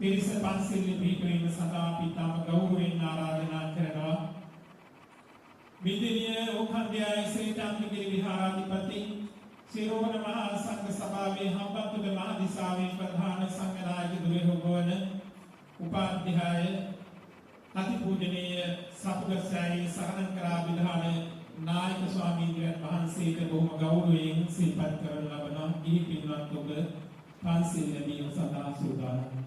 පිරිස පන්සිල් පිටුවීම සඳහා අපි තම ගෞරවයෙන් ආරාධනා කරනවා. විද්‍යාලය ඕඛන්දයායි ශ්‍රීඨාන්තගිරි විහාරාධිපති සිරෝවන මහා සංඝ සභාවේ හම්බන්තොට මහ දිසාවේ ප්‍රධාන සංඝනායක දුරේහොබවන උපාධ්‍යාය අතිපූජනීය සපුගස්සෑයේ සහනකරා විධාන නායක ස්වාමීන් වහන්සේට බොහොම ගෞරවයෙන් සිල්පත් කරන ලබන ගිහි පින්වත් ඔබ පන්සිල් ලැබීම සඳහා සූදානම්.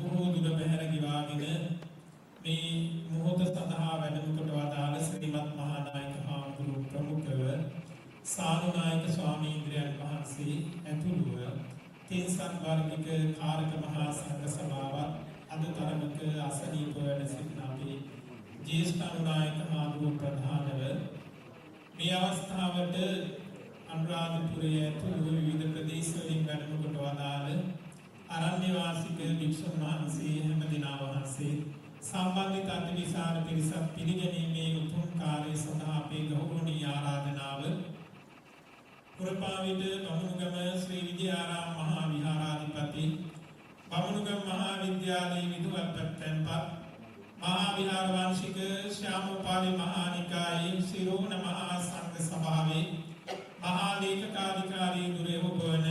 බොහෝ දුර බැහැර ගිවාගෙන මේ මොහොත සඳහා වැඩම කොට වදාළ ශ්‍රීමත් මහානායක හාමුදුරුවෝ ප්‍රමුඛව සානුනායක ස්වාමීන් වහන්සේ ඇතුළුව තෙන්සන් වර්ගික කාරක මහා සංඝ සභාවත් අද තරමක අසනීප වැඩ සිටින අපේ ජේෂ්ඨ අනුනායක හාමුදුරුවෝ ප්‍රධානව මේ අවස්ථාවට අනුරාධපුරයේ ඇතුළු විවිධ ප්‍රදේශවලින් වැඩම කොට වදාළ අරණ්‍ය වාසික භික්ෂුන් වහන්සේ හැම දිනා වහන්සේ සම්බන්ධිත අතිවිශාල පිරිසක් පිළිගැනීමේ උතුම් කාර්යය සඳහා අපේ ගෞරවනීය ආරාධනාව පුරපාවිට බමුණුගම ශ්‍රී විද්‍යාරාම මහා විහාරාධිපති බමුණුගම මහා විද්‍යාලයේ විදුහල්පතිත්වපත් මහා විහාර වංශික ශ්‍යාමෝපාලි මහා නිකායේ සිරෝණ මහා සංඝ සභාවේ මහා ලේකකාධිකාරී දුරේහොබවන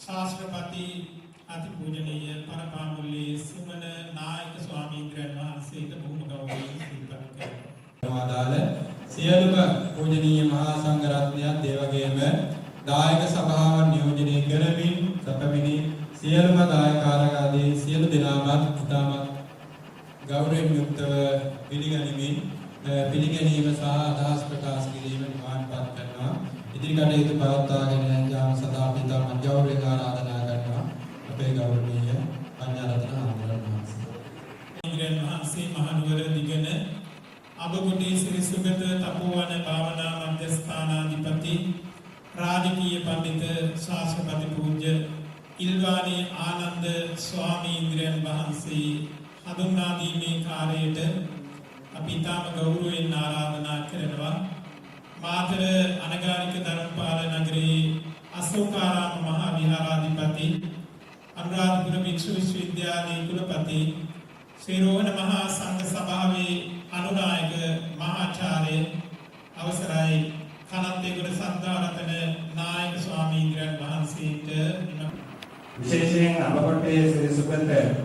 ශාස්ත්‍රපති අතිපූජනීය පරපාමුල්ලේ සුමන නායක ස්වාමීන් වහන්සේට බොහොම ගෞරවයෙන් සිහිපත් කරනවා. ආදාළ සියලුම පූජනීය මහා සංඝ රත්නයත් ඒ වගේම දායක සභාවන් නියෝජනය කරමින් සැපමිනි සියලුම දායකාරාදී සියලු දෙනාමත් ඉතාමත් ගෞරවයෙන් යුක්තව පිළිගැනීම සහ අදහස් ප්‍රකාශ කිරීමෙන් මාන්පත් කරනවා. ඉදිරි කටයුතු පවත්වාගෙන යාම සඳහා අපි ඉතාමත් ගෞරවයෙන් ආරාධනා කරනවා. අපේ ගෞරවනීය පඤ්ඤාරත්න හාමුදුරුවෝ වහන්සේ මහනුවර දිගන අබකොටි ශ්‍රී සුගත තපෝවන භාවනා මධ්‍යස්ථානාධිපති රාජකීය පඬිත ශාස්ත්‍රපති පූජ්‍ය ඉල්වානේ ආනන්ද ස්වාමීන් වහන්සේ හඳුන්වා දීමේ කාර්යයට අපි ඉතාම ගෞරවයෙන් ආරාධනා කරනවා. මාතර අනගාരിക ධර්මපාල නගරයේ අශෝකාරාම මහා විහාරාධිපති අනුරාධපුර භික්ෂු විශ්වවිද්‍යාලයේ කුලපති සිරෝණ මහා සංඝ සභාවේ අනුනායක මහාචාර්ය අවසරයි කනත්තේගොඩ සද්ධාරතන නායක ස්වාමීන් වහන්සේට විශේෂයෙන් අපකොට්ටේ ශ්‍රී සුගත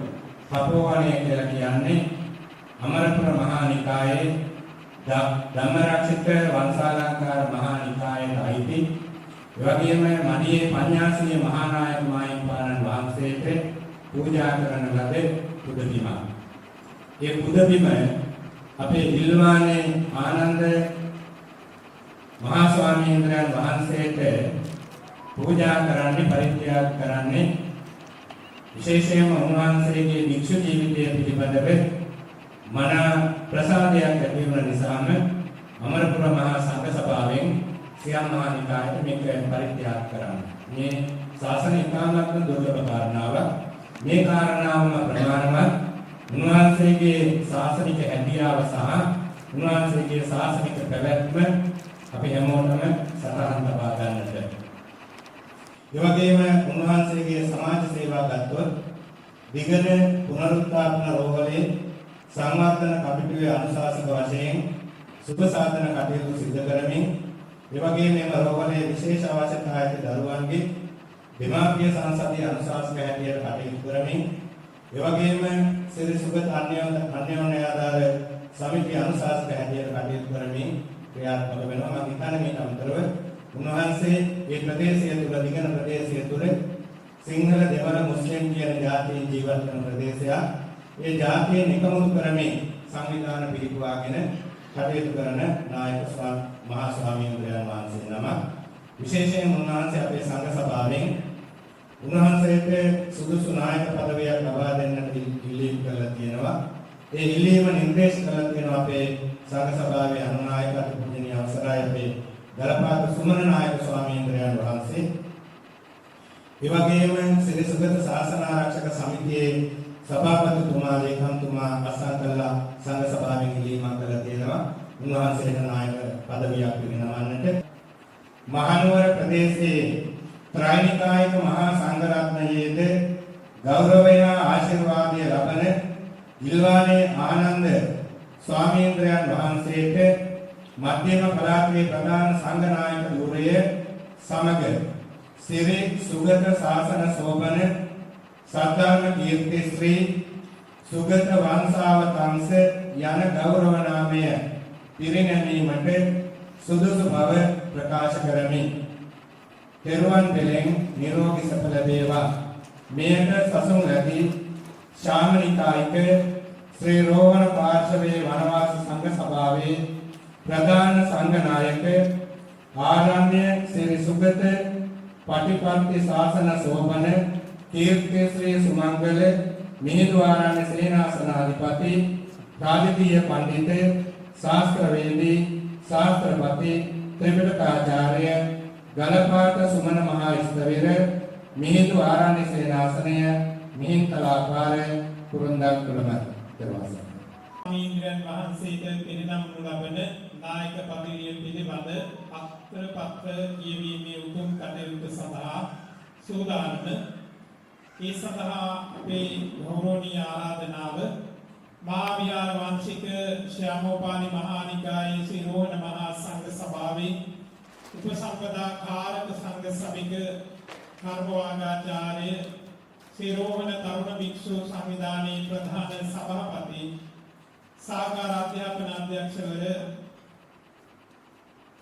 තපෝවනය කියලා කියන්නේ අමරපුර මහා නිකායේ ධම්මරක්ෂිත වංශාලංකාර මහා නිකායට අයිති එවැගේම මඩියේ පඤ්ඤාසීය මහා නායක මාහිමිපාණන් වහන්සේට පූජා කරන ලද පුදබිම. ඒ පුදබිම අපේ ඉල්වානේ ආනන්ද මහා ස්වාමීන් වහන්සේට පූජා කරන්නේ පරිත්‍යාග කරන්නේ විශේෂයෙන්ම උන්වහන්සේගේ භික්ෂු ජීවිතය පිළිබඳව මන ප්‍රසාදයක් ඇති වුණ නිසාම අමරපුර මහා සංඝ සභාවෙන් සියම් මහා නිකායට මේක පරිත්‍යාග කරන්න. මේ ශාසන ඉතාමත්ම දුර්ලභ කාරණාවක්. මේ කාරණාවම ප්‍රමාණවත් උන්වහන්සේගේ ශාසනික හැදියාව සහ උන්වහන්සේගේ ශාසනික පැවැත්ම අපි හැමෝටම සටහන් තබා ගන්නට. ඒ වගේම උන්වහන්සේගේ සමාජ සේවා ගත්තොත් විගණ පුනරුත්ථාපන රෝහලේ සංවර්ධන කමිටුවේ අනුශාසක වශයෙන් සුබ සාධන කටයුතු සිදු කරමින් ඒ වගේම මේ රෝහලේ විශේෂ අවශ්‍යතා ඇති දරුවන්ගේ දෙමාපිය සංසදීය අනුශාසක හැටියට කටයුතු කරමින් ඒ වගේම ශ්‍රී සුගත අන්‍යෝන්‍ය ආධාර සමිතිය අනුශාසක හැටියට කටයුතු කරමින් ක්‍රියාත්මක වෙනවා. මම හිතන්නේ මේක අමතරව උන්වහන්සේ මේ ප්‍රදේශය තුල දිගන ප්‍රදේශය තුල සිංහල දෙමළ මුස්ලිම් කියන ජාතීන් ජීවත් වන ප්‍රදේශයක්. ඒ ජාතීන් එකමුතු කරමින් සංවිධාන පිළිපුවාගෙන කටයුතු කරන නායක මහා ස්වාමීන් වහන්සේ නම විශේෂයෙන් උන්වහන්සේ අපේ සංඝ සභාවෙන් උන්වහන්සේට සුදුසු නායක පදවියක් ලබා දෙන්නට ඉල්ලීම් කළා තියෙනවා. ඒ ඉල්ලීම නිර්දේශ කළා තියෙනවා අපේ සංඝ සභාවේ අනුනායක අතිපූජනීය අවසරයි අපේ දලපාත සුමන නායක ස්වාමීන් වහන්සේ. ඒ වගේම ශ්‍රී සුගත ශාසන ආරක්ෂක සමිතියේ සභාපතිතුමා ලේකම්තුමා අසංකල්ලා සංඝ සභාවෙන් ඉල්ලීමක් කළා තියෙනවා. උන්වහන්සේට නායක පදවියක් පිරිනමන්නට මහනුවර ප්‍රදේශයේ ත්‍රිනිකායක මහා සංඝ රත්නයේද ගෞරවය ආශිර්වාදය ලබන ඉල්වානේ ආනන්ද ස්වාමීන් වහන්සේට මධ්‍යම පළාතේ ප්‍රධාන සංඝ නායක ධුරය සමග ශ්‍රී සුගත ශාසන සෝබන සද්ධර්ම කීර්ති ශ්‍රී සුගත වංශාවතංශ යන ගෞරව නාමය පිරිනැමීමට සුදුසු බව ප්‍රකාශ කරමි. තෙරුවන් පෙළෙන් නිරෝගී සැප ලැබේවා. මෙයට සසුන් ලැබී ශාමනිකායික ශ්‍රී රෝහණ පාර්ශවයේ වනවාස සංඝ සභාවේ ප්‍රධාන සංඝ නායක ආරණ්‍ය ශ්‍රී සුගත පටිපන්ති ශාසන සෝබන කීර්ති ශ්‍රී සුමංගල මිහිඳු ආරණ්‍ය සේනාසනාධිපති රාජකීය පඬිතුක ශාස්ත්‍රවේදී ශාස්ත්‍රපති ත්‍රිපිටකාචාර්ය ගලපාට සුමන මහා ස්ථවිර මිහිඳු ආරණ්‍ය සේනාසනය මිහින්තලාපාර කුරුන්දා කුලම දරවාස ස්වාමීන්ද්‍රයන් වහන්සේට පිරිනමනු ලබන නායක පදවිය පිළිබඳ අක්ෂර පත්‍ර කියවීමේ උතුම් කටයුතු සඳහා සූදානම. ඒ සඳහා අපේ ගෞරවනීය ආරාධනාව මහා විහාර වංශික ශ්‍යාමෝපාලි මහා නිකායේ සිරෝහණ මහා සංඝ සභාවේ උපසම්පදා කාරක සංඝ සභික කර්මවාගාචාර්ය සිරෝහණ තරුණ භික්ෂු සංවිධානයේ ප්‍රධාන සභාපති සාගර අධ්‍යාපන අධ්‍යක්ෂවර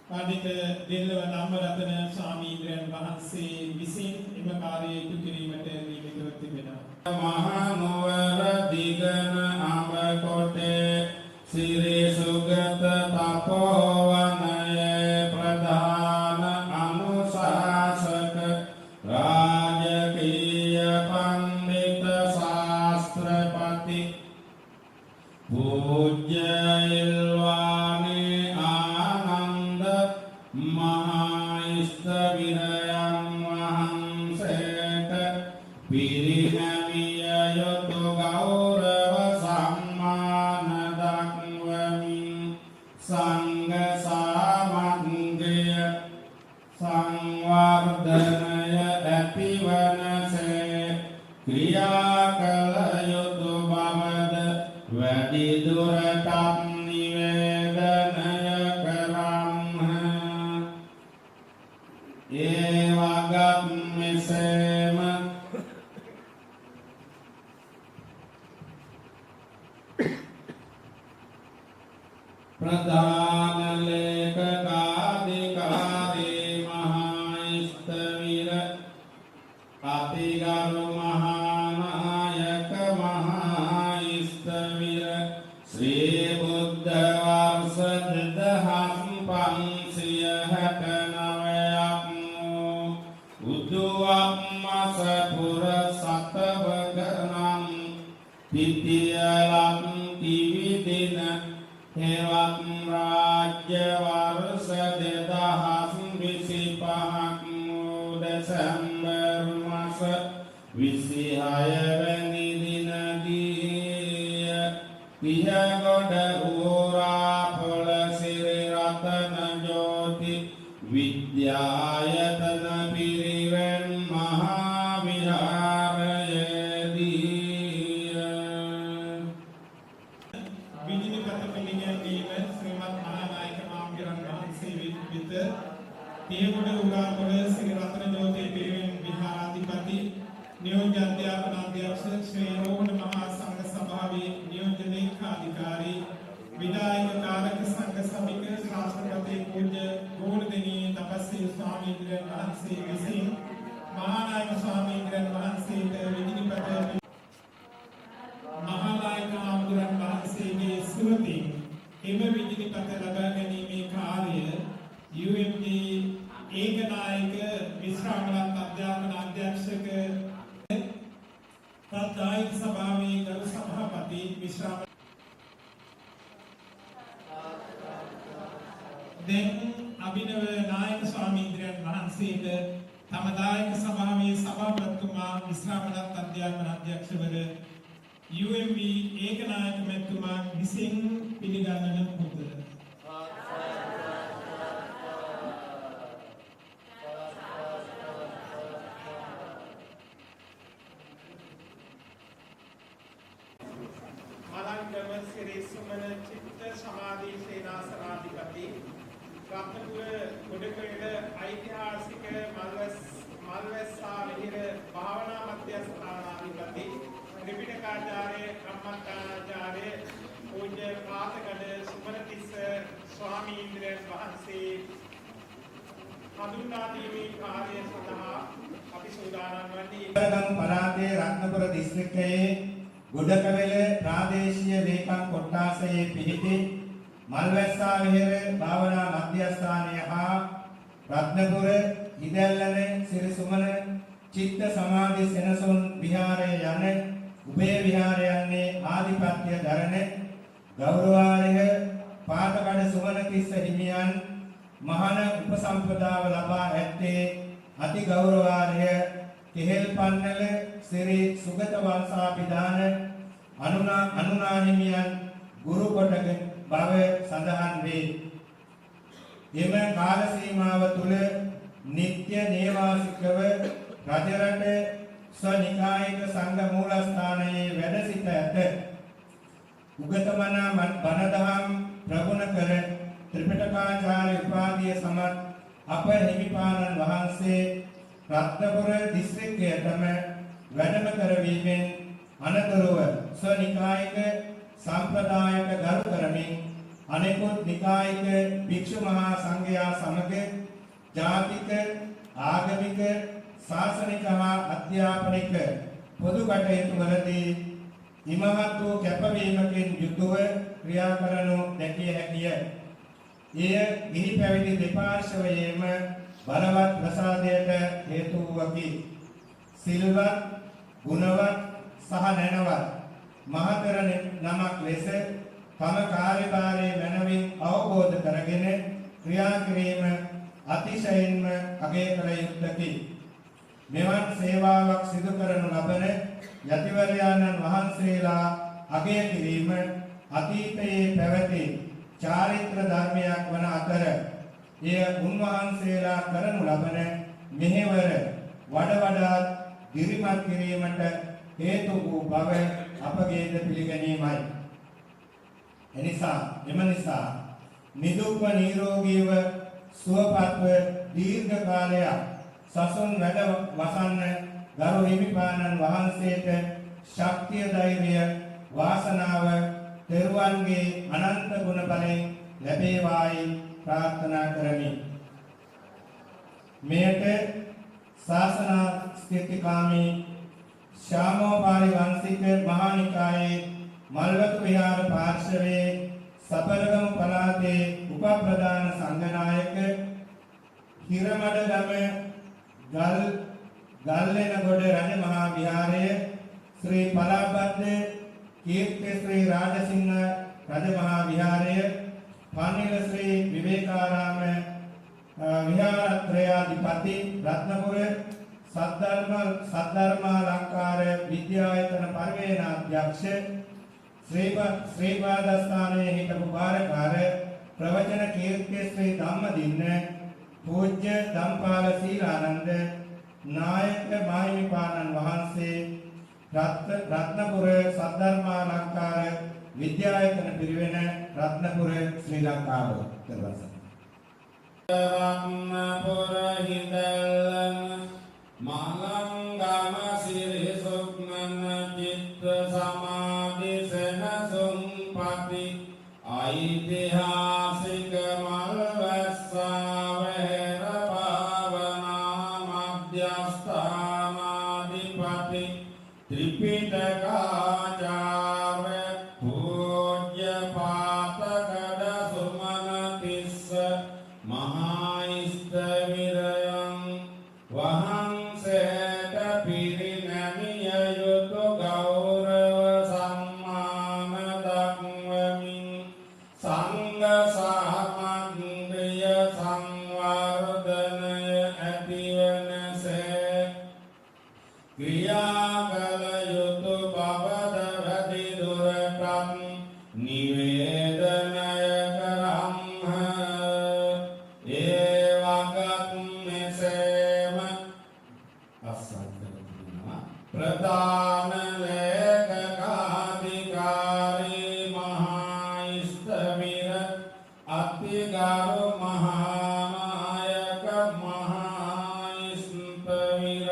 පඬිතුක දෙල්ලව ධම්මරතන ස්වාමීන්ද්‍රයන් වහන්සේ විසින් එම කාර්යය ඉටු කිරීමට නියමිතව තිබෙනවා. මහා නුවර දිගන අඹ කොටේ සිරි සුගත තපෝවනයේ ප්‍රධාන අනුශාසක රාජකීය පඬිත ශාස්ත්‍රපති පූජ්‍ය ඉල්වානේ ආනන්ද මහා ස්ථවිරයන් වහන්සේට පිරිනැමිය යුතු ගෞරව සම්මාන දක්වමින් සංඝ සාමග්ගය සංවර්ධනය ඇතිවනසේ ක්‍රියා කළ යුතු බවද වැඩි දුරටත් නිවේදනය කරම්හ. ඒ වගත් මෙසේම ප්‍රධාන ලේකකාධිකාරී මහා ස්ථවිර අතිගරු මහානායක මහා ස්ථවිර ශ්‍රී බුද්ධ වර්ෂ 2569ක් උදුවම් මාස පුර සතවගනම් තිතියලක් තිවිදින හෙවත් රාජ්‍ය වර්ෂ 2025ක් දෙසැම්බර් මාස 26 වැනි දිනදී පියගොඩ ඌරාපොළ සිරි රතන ජෝති විද්‍යායතන පිරිවෙන් මහා විහාරයේදී විජිනිපත පිළිගැනීම ශ්‍රීමත් මහානායක මාම්ගිරන් වහන්සේ විත් පියගොඩ උගාපොළ ශ්‍රී රත්න ජෝති පිරිවෙන් විහාරාධිපති නියෝජ්‍ය අධ්‍යාපන අධ්‍යක්ෂ ශ්‍රී රෝහණ මහා සංඝ සභාවේ නියෝජ්‍ය ලේකාධිකාරී විදායක කාරක සංඝ සභික ශාස්ත්‍රපති පූජ්‍ය ගෝණදෙනී තපස්වී ස්වාමීන්ද්‍රයන් වහන්සේ විසින් මහානායක ස්වාමීන්ද්‍රයන් වහන්සේට විජිනිපත මහානායක ආමුදුරන් වහන්සේගේ ස්තුතින් එම විජිනිපත ලබා ගැනීමේ කාර්යය UMD ඒකනායක විශ්‍රාමලත් අධ්‍යාපන අධ්‍යක්ෂක ප්‍රධාන සභාවේ ගරු සභාපති විශ්‍රාම දැන් අභිනව නායක ස්වාමීන්ද්‍රයන් වහන්සේට තම දායක සභාවේ සභාපතිතුමා විශ්‍රාමලත් අධ්‍යාපන අධ්‍යක්ෂවර UMB ඒකනායක මැතිතුමා විසින් පිළිගන්නන පුරුදු මලංගම සිරි සුමන චිත්ත සමාධි සේනාසනාධිපති රත්නපුර ගොඩකෙළ ඓතිහාසික මල්වැස්සා විහෙර භාවනා මධ්‍යස්ථානාධිපති ත්‍රිපිටකාචාර්ය කම්මඨානාචාර්ය පූජ්‍ය පාතකඩ සුමනතිස්ස ස්වාමීන්ද්‍රයන් වහන්සේ හඳුන්වා දීමේ කාර්යය සඳහා අපි සූදානම් වන්නේ ගම් පළාතේ රත්නපුර දිස්ත්‍රික්කයේ ගොඩකවැල ප්‍රාදේශීය ලේකම් කොට්ටාසයේ පිහිටි මල්වැස්සා විහෙර භාවනා මධ්‍යස්ථානය හා රත්නපුර හිදැල්ලන සිරි සුමන චිත්ත සමාධි සෙනසුන් විහාරය යන උභය විහාරයන්ගේ ආධිපත්‍ය දරන ගෞරවාර්හ පාතකඩ සුමනතිස්ස හිමියන් මහාන උපසම්පදාව ලබා ඇත්තේ අති ගෞරවාර්හ කෙහෙල් පන්නල ශ්‍රී සුගත වංශාභිදාන අනුනා හිමියන් ගුරු කොටගෙන බව සඳහන් වේ. එම කාල සීමාව තුල නිත්‍ය නේවාසිකව රජරට ස්වනිකායික සංඝ මූලස්ථානයේ වැඩ සිට ඇත. උගතමනා බණදහම් ප්‍රගුණ කර ත්‍රිපිටකාචාර්ය උපාධිය සමත් අප හිමිපාණන් වහන්සේ රත්නපුර දිස්ත්‍රික්කයටම වැඩම කරවීමෙන් අනතුරුව ස්වනිකායික සම්ප්‍රදායට ගරු කරමින් අනෙකුත් නිකායික භික්ෂු මහා සංඝයා සමග ජාතික ආගමික ශාසනික හා අධ්‍යාපනික පොදු කටයුතු වලදී ඉමහත් වූ කැපවීමකින් යුතුව ක්‍රියා කරනු දැකිය හැකිය. එය ගිහි පැවිදි දෙපාර්ශ්වයේම බලවත් ප්‍රසාදයට හේතු වූවකි. සිල්වත්, ගුණවත් සහ නැනවත් මහතර නමක් ලෙස තම කාර්යභාරයේ මනවින් අවබෝධ කරගෙන ක්‍රියා කිරීම අතිශයින්ම අගය කළ යුත්තකි. මෙවන් සේවාවක් සිදු කරනු ලබන යතිවරයාණන් වහන්සේලා අගය කිරීම අතීතයේ පැවති චාරිත්‍ර ධර්මයක් වන අතර එය උන්වහන්සේලා කරනු ලබන මෙහෙවර වඩ වඩාත් දිරිමත් කිරීමට හේතු වූ බව අපගේද පිළිගැනීමයි. එම නිසා නිදුක්ව නිරෝගීව සුවපත්ව දීර්ඝ කාලයක් සසුන් වැඩ වසන්න ගරු හිමිපාණන් වහන්සේට ශක්තිය ධෛර්යය වාසනාව තෙරුවන්ගේ අනන්ත ගුණ බලයෙන් ලැබේවායි ප්‍රාර්ථනා කරමි. මෙයට ශාසනාස්ථිතිකාමී ශ්‍යාමෝපාලි වංශික මහා නිකායේ මල්වතු විහාර පාර්ශවයේ සබරගම පළාතේ උපප්‍රධාන සංඝනායක හිරමඩගම ගල්ලෙනගොඩ රජ මහා විහාරයේ ශ්‍රී පලාබද්ද කීර්ති ශ්‍රී රාජසිංහ රජ මහා විහාරය පන්නිල ශ්‍රී විවේකාරාම විහාරත්‍රයාධිපති රත්නපුර සද්ධර්මාලංකාර විද්‍යායතන පරිවේනාධ්‍යක්ෂ ශ්‍රීපාදස්ථානයේ හිටපු භාරකාර ප්‍රවචන කීර්ති ශ්‍රී ධම්මදින්න පූජ්‍ය ධම්පාල සීලානන්ද නායක මාහිමිපාණන් වහන්සේ රත්නපුර සද්ධර්මාලංකාර විද්‍යායතන පිරිවෙන රත්නපුර ශ්‍රී ලංකාව දර්ශන රත්නපුර හිඳල්ලන මලංගම සිරි සුක්මන චිත්ත සමාධි සෙනසුම් පති ඓතිහාසික මල්වැස්සා වෙහෙර භාවනා මධ්‍යස්ථානාධිපති ත්‍රිපිටකාචාර්ය පූජ්‍ය පාතකඩ සුමනතිස්ස මහා ස්ථවිරයන් වහන්සේට පිරිනැමිය යුතු ගෞරව සම්මාන දක්වමින් සංඝ සාමග්‍රිය සංවර්ධනය ඇතිවනසේ ක්‍රියා කළ යුතු බවද වැඩි දුරටත් නිවේදනය කරම්හ. ඒ වගත් මෙසේම ප්‍රධාන ලේකකාධිකාරී මහා ස්ථවිර අතිගරු මහානායක මහා ස්ථවිර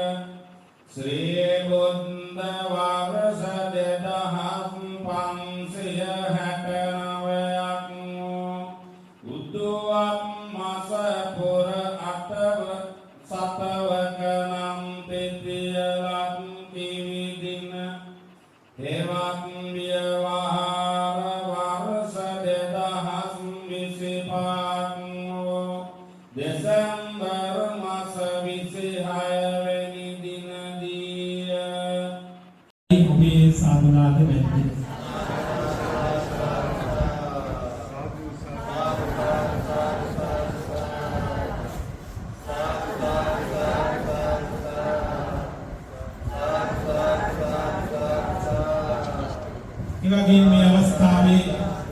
ශ්‍රී බුද්ධ වර්ෂ 2569ක් උතුම් මාස පුර 8 සතවක නම් තෙතිය ලක්කිවි දින හේවත් විවහාර වර්ෂ 2025 දෙසැම්බර් මාස 26 වෙනි දිනදී ඔබේ සාධනාද වෙන්නේ එබැවින් මේ අවස්ථාවේ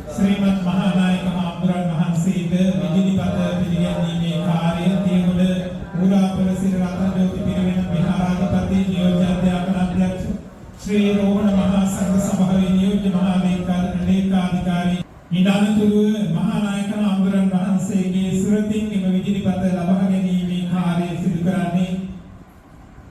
ශ්‍රීමත් මහානායක හාමුදුරන් වහන්සේට විධිපත පිළිගැනීමේ කාර්යය තියුණු මුරාපුර සිරි රතනජෝති පිරිවෙන විහාරාධිපති නියෝජ්‍ය අධ්‍යාපන අධ්‍යක්ෂ ශ්‍රී රෝහණ මහා සංඝ සභාවේ නියෝජ්‍ය මහා ලේකාධිකාරී ඉඳානතුරුව මහානායක හාමුදුරන් වහන්සේගේ සුරතින් එම විධිපත ලබා ගැනීමේ කාර්යය සිදු කරන්නේ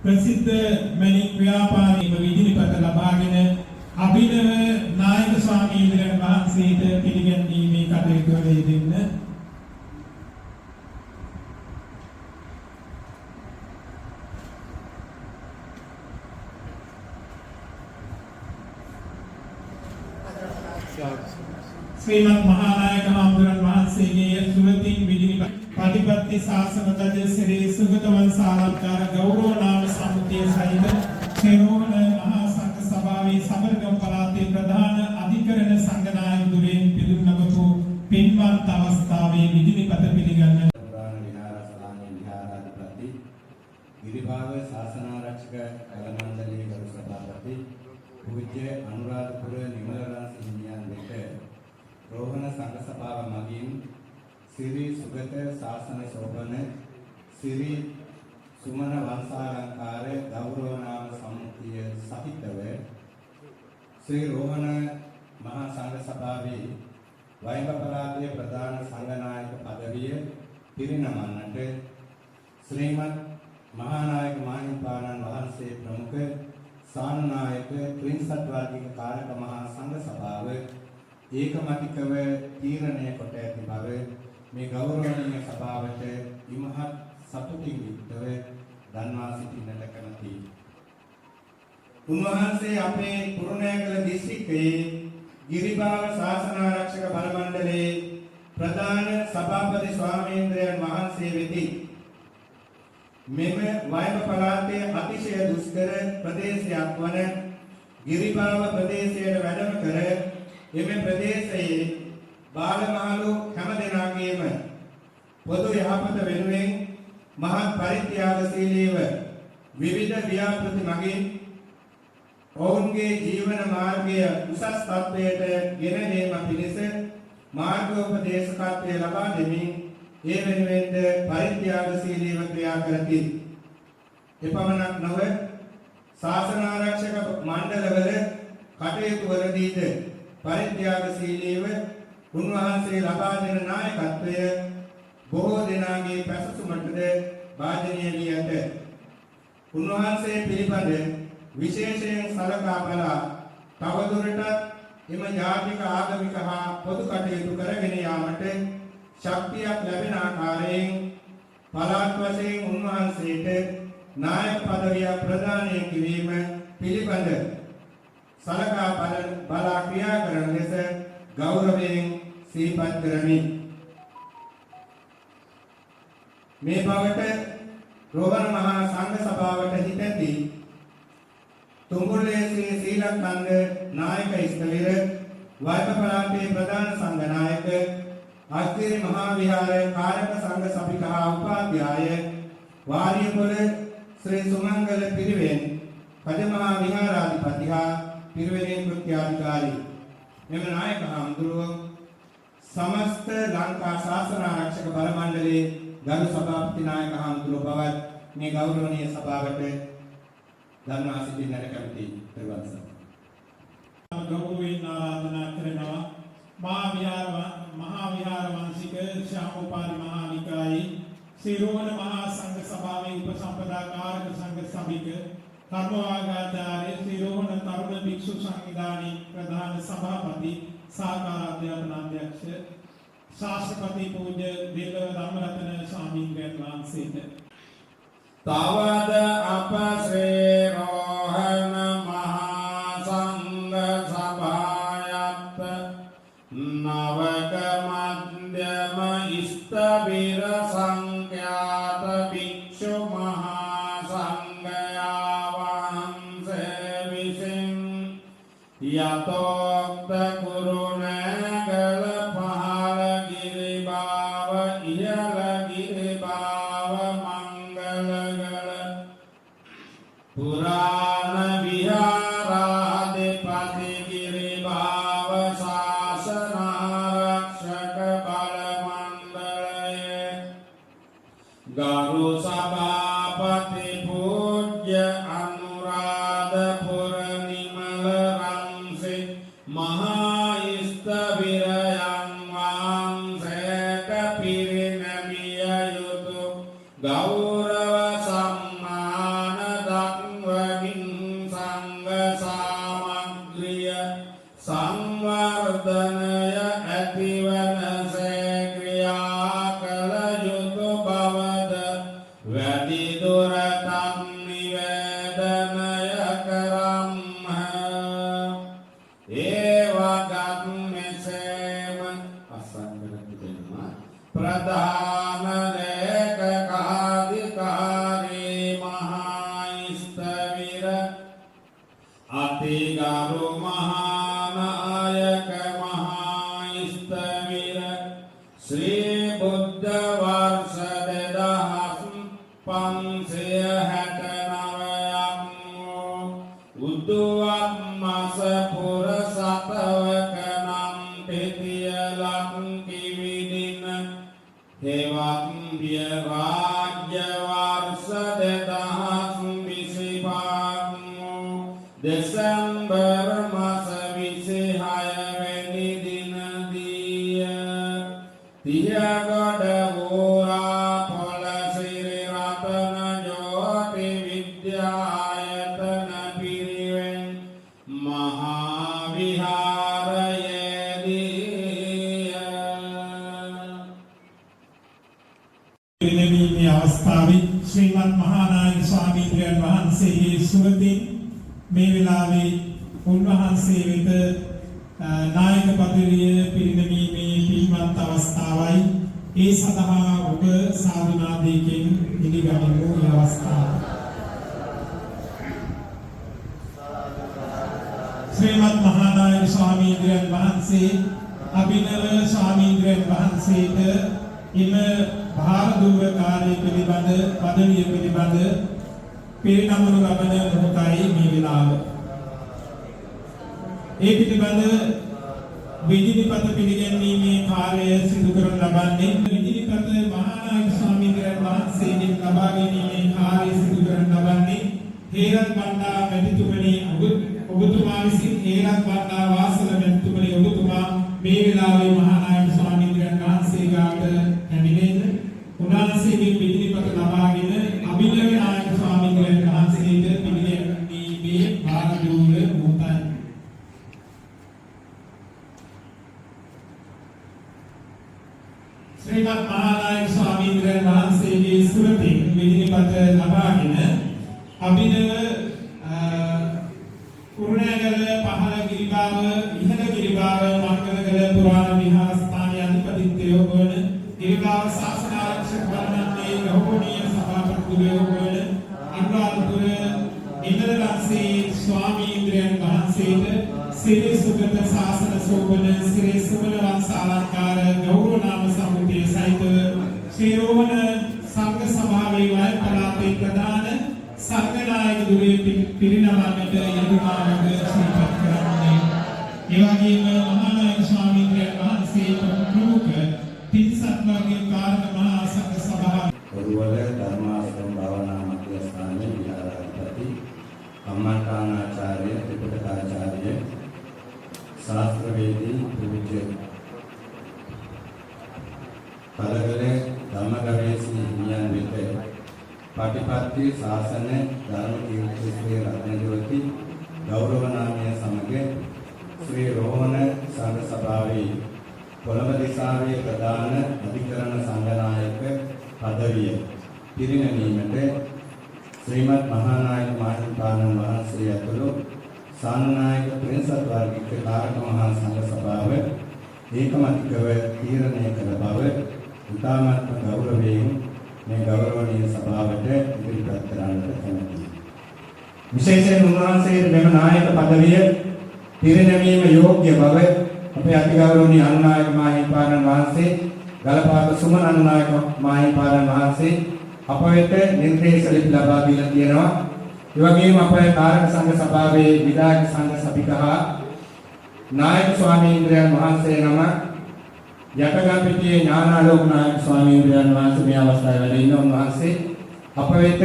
ප්‍රසිද්ධ මණික් ව්‍යාපාරික විධිපත ලබාගෙන අභිනව නායක ස්වාමීන් වහන්සේට පිළිගැනීමේ කටයුතු වල යෙදෙන්න ශ්‍රීමත් මහානායක හාමුදුරන් වහන්සේගේ සුරතින් විධිපත පටිපත්ති ශාසන දජ ශ්‍රී සුගත වංශාලංකාර ගෞරව නාම සම්මුතිය සහිත සේරෝහණ මහා සංඝ සභාවේ සබරගම් පළාතේ ප්‍රධාන අධිකරණ සංඝනායකතුරින් පිළිගන්නපු පින්වත් අවස්ථාවේ විධිපත පිළිගන්න පුරාණ විහාරස්ථානයේ විහාරාධිපති ගිරිභාග ශාසනාරක්ෂක කල මණ්ඩලයේ ගරු සභාපති පූජ්‍ය අනුරාධපුර නිමලරාජ හිමියන් වෙත රෝහණ සංඝ සභාව මගින් සිරි සුගත ශාසන සෝපන සිරි සුමන වංශාලංකාර ගෞරව නාම සම්මුතිය සහිතව ශ්‍රී රෝහණ මහා සංඝ සභාවේ වයඹ පළාතේ ප්‍රධාන සංඝනායක පදවිය පිරිනමන්නට ශ්‍රීමත් මහානායක මාහිමිපාණන් වහන්සේ ප්‍රමුඛ සානුනායක ත්‍රිංසත් වර්ගික කාරක මහා සංඝ සභාව ඒකමතිකව තීරණය කොට ඇති බව මේ ගෞරවනීය සභාවට ඉමහත් සතුටින් යුක්තව දන්වා සිටින්නට කැමැතියි. උන්වහන්සේ අපේ කුරුණෑගල දිස්ත්‍රික්කයේ ගිරිභාග ශාසනාරක්ෂක බල මණ්ඩලයේ ප්‍රධාන සභාපති ස්වාමීන්ද්‍රයන් වහන්සේ වෙති. මෙම වයඹ පළාතේ අතිශය දුෂ්කර ප්‍රදේශයක් වන ගිරිභාග ප්‍රදේශයට වැඩම කර එම ප්‍රදේශයේ බාලමහලු හැමදෙනාගේම පොදු යහපත වෙනුවෙන් මහත් පරිත්‍යාගශීලීව විවිධ ව්‍යාපෘති මගින් ඔවුන්ගේ ජීවන මාර්ගය උසස් තත්ත්වයට ගෙන ඒම පිණිස මාර්ගෝපදේශකත්වය ලබා දෙමින් ඒ වෙනුවෙන්ද පරිත්‍යාගශීලීව ක්‍රියා කරති. එපමණක් නොව ශාසනාරක්ෂක මණ්ඩලවල කටයුතු වලදීද පරිත්‍යාගශීලීව උන්වහන්සේ ලබා දෙන නායකත්වය බොහෝ දෙනාගේ පැසසුමටද වාජනීය වී ඇත. උන්වහන්සේ පිළිබඳ විශේෂයෙන් සලකා බලා තවදුරටත් එම ජාතික ආගමික හා පොදු කටයුතු කරගෙන යාමට ශක්තියක් ලැබෙන ආකාරයෙන් පළාත් වශයෙන් උන්වහන්සේට නායක පදවිය ප්‍රදානය කිරීම පිළිබඳ සලකා බලා ක්‍රියා කරන ලෙස ගෞරවයෙන් සිහිපත් කරමි. මේ බවට රෝහණ මහා සංඝ සභාවට හිතැති තුඹුල්ලේ ශ්‍රී සීලකන්ද නායක ඉස්තවිර වයඹ පළාතේ ප්‍රධාන සංඝනායක අස්තිරි මහා විහාර කාරක සංඝ සභිකා උපාධ්‍යාය වාරියපොළ ශ්‍රී සුමංගල පිරිවෙන් පදමහා විහාරාධිපති හා පිරිවෙනේ කෘත්‍යාධිකාරී මෙම නායක හාමුදුරුවෝ සමස්ත ලංකා ශාසන ආරක්ෂක බල මණ්ඩලයේ ගරු සභාපති නායක හාමුදුරුවෝ බවත් මේ ගෞරවනීය සභාවට දන්වා සිටින්නට කැමැතියි. පෙරවන්ස ගෞරවයෙන් ආරාධනා කරනවා මහා විහාර වංශික ශ්‍යාමෝපාලි මහා නිකායේ සිරෝණ මහා සංඝ සභාවේ උපසම්පදා කාරක සංඝ සභික කර්මවාගාචාර්ය සිරෝණ තරුණ භික්ෂු සංවිධානයේ ප්‍රධාන සභාපති සාකාර අධ්‍යාපන අධ්‍යක්ෂ ශාස්ත්‍රපති පූජ්‍ය දෙල්ව ධම්මරතන ස්වාමීන් වහන්සේට තවද අපසේ රෝහණ මහා සංඝ සභායත් නවක මධ්‍යම ඉස්තබිර සංඛ්‍යාත භික්ෂු මහා සංඝයා වහන්සේ විසින් යතෝක්ත කුරුණෑගල පහළ ගිරිබාව ඉහළ ගිරිබාව මංගලගල පුරාණ විහාරාධිපති ගිරිබාව ගරු සභාපති පූජ්‍ය අනුරාධපුර නිමල රන්සිං මහා ස්ථවිරයන් වහන්සේට පිරිනැමිය යුතු ගෞරව සම්මාන දක්වමින් සංඝ සාමග්‍රිය සංවර්ධනය ඇතිවනසේ ක්‍රියා කළ යුතු බවද වැඩිදුරටත් නිවේදනය කරම්හ. ඒවගත් මෙසේම අසංගත දෙනවා ප්‍රධාන ලේකකාධිකාරී මහා ස්ථවිර අතිගරු මහානායක මහා ස්ථවිර ශ්‍රී බුද්ධ වර්ෂ 2569 උද්දුවක් මාස පුර සතවක නම් පෙතිය ලක්කිවි දින හෙවත් විය රාජ්‍ය වර්ෂ 2025 දෙසැම්බර් මාස 26 වෙනි දිනදීය තියගොඩ වූරා පොළසිරි රතන ජෝති විද්‍යායතන පිරිවෙන් මහා විහාරයේදී පිරිනැමීමේ අවස්ථාවේ ශ්‍රීමත් මහානායක ස්වාමීන් වහන්සේගේ සුවතින් මේ වෙලාවේ උන්වහන්සේ වෙත නායක පදවිය පිරිනැමීමේ පින්වත් අවස්ථාවයි. ඒ සඳහා ඔබ සාදුනාදයකින් පිළිගනිමු මේ අවස්ථාව. ශ්‍රීමත් මහානායක ස්වාමීන් වහන්සේ අභිනව ස්වාමීන් වහන්සේට එම භාරදූර කාර්ය පිළිබඳ පදවිය පිළිබඳ පිරිනමනු ලබන මොහොතයි මේ වෙලාව. ඒ පිළිබඳ විධිපත පිළිගැන්වීමේ කාර්යය සිදු කරනු ලබන්නේ විධිපත මහානායක ස්වාමීන් වහන්සේගෙන් ලබා ගැනීමේ කාර්යය සිදු කරනු ලබන්නේ හේරත් බණ්ඩා මැතිතුමනි ඔබතුමා විසින් හේරත් බණ්ඩා වාසල මැතිතුමනි ඔබතුමා මේ වෙලාවේ මහානායක ස්වාමීන් වහන්සේ ගාවට පැමිණෙන්න උන්වහන්සේගෙන් විධිපත ලබාගෙන අභිනව නායක ස්වාමීන් වහන්සේට පිළිගැන්වීමේ භාරදූර මොහොතයි. ශ්‍රීමත් මහානායක ස්වාමීන් වහන්සේගේ ස්මෘතින් විධිපත ලබාගෙන අභිනව කුරුණෑගල පහළ ගිරිබාව ඉහළ ගිරිබාව මංගලගල පුරාණ විහාරස්ථානයේ අධිපතිත්වය වන ගිරිබාව ශාසනාරක්ෂක වරණන්නේ ගෞරවනීය සභාපතිතුමෝ වන අනුරාධපුර ඉන්ද්‍රරන්සේ ස්වාමීන් වහන්සේට සිරි සුගත ශාසන සෝබන ශ්‍රී සුමන වංශාලංකාර ගෞරව නාම සම්මුතිය සහිත ශ්‍රී රෝහණ සංඝ සභාවේ වයන් පළාතේ ප්‍රධාන සංඝනායක දුරේ පිරිනමන්නට යදුනාවක ශ්‍රීපත් කරන්නේ. ඒ වගේම මහානායක ස්වාමීන් වහන්සේ ප්‍රමුඛ පිරිසත්වගේ කාරක මහා සංඝ සභාව ඔරුවල ධර්මාශ්‍රම භාවනා මධ්‍යස්ථානයේ විහාරාධිපති කම්මඨානාචාර්ය ත්‍රිපිටකාචාර්ය ශාස්ත්‍රවේදී පූජ්‍ය පළගල ධම්මගවේෂී හිමියන් වෙත පාටිපත්‍ය ශාසන ධර්ම කීර්ති ශ්‍රී රත්නජෝති ගෞරව නාමය සමග ශ්‍රී රෝහණ සංඝ සභාවේ කොළඹ දිසාවේ ප්‍රධාන අධිකරණ සංඝනායක පදවිය පිරිනැමීමට ශ්‍රීමත් මහානායක මහින්පාණන් වහන්සේ ඇතුළු සානනායක ප්‍රින්සත් වර්ගික කාරක මහා සංඝ සභාව ඒකමතිකව තීරණය කළ බව ඉතාමත්ම ගෞරවයෙන් මේ ගෞරවනීය සභාවට ඉදිරිපත් කරන්නට කැමැතියි. විශේෂයෙන් උන්වහන්සේට මෙම නායක පදවිය පිරිනැමීම යෝග්‍ය බව අපේ අතිගෞරවනීය අනුනායක මහින්පාණන් වහන්සේ ගලපාත සුමන අනුනායක මහින්පාණන් වහන්සේ අප වෙත නිර්දේශ ලිපි ලබා දීලා තියෙනවා. ඒ වගේම අපේ කාරක සංඝ සභාවේ විධායක සංඝ සභිකහා නායක ස්වාමීන් වහන්සේ නම යටගම්පිටියේ ඥානාලෝක නායක ස්වාමීන් වහන්සේ මේ අවස්ථාවේ වැඩ ඉන්න උන්වහන්සේ අප වෙත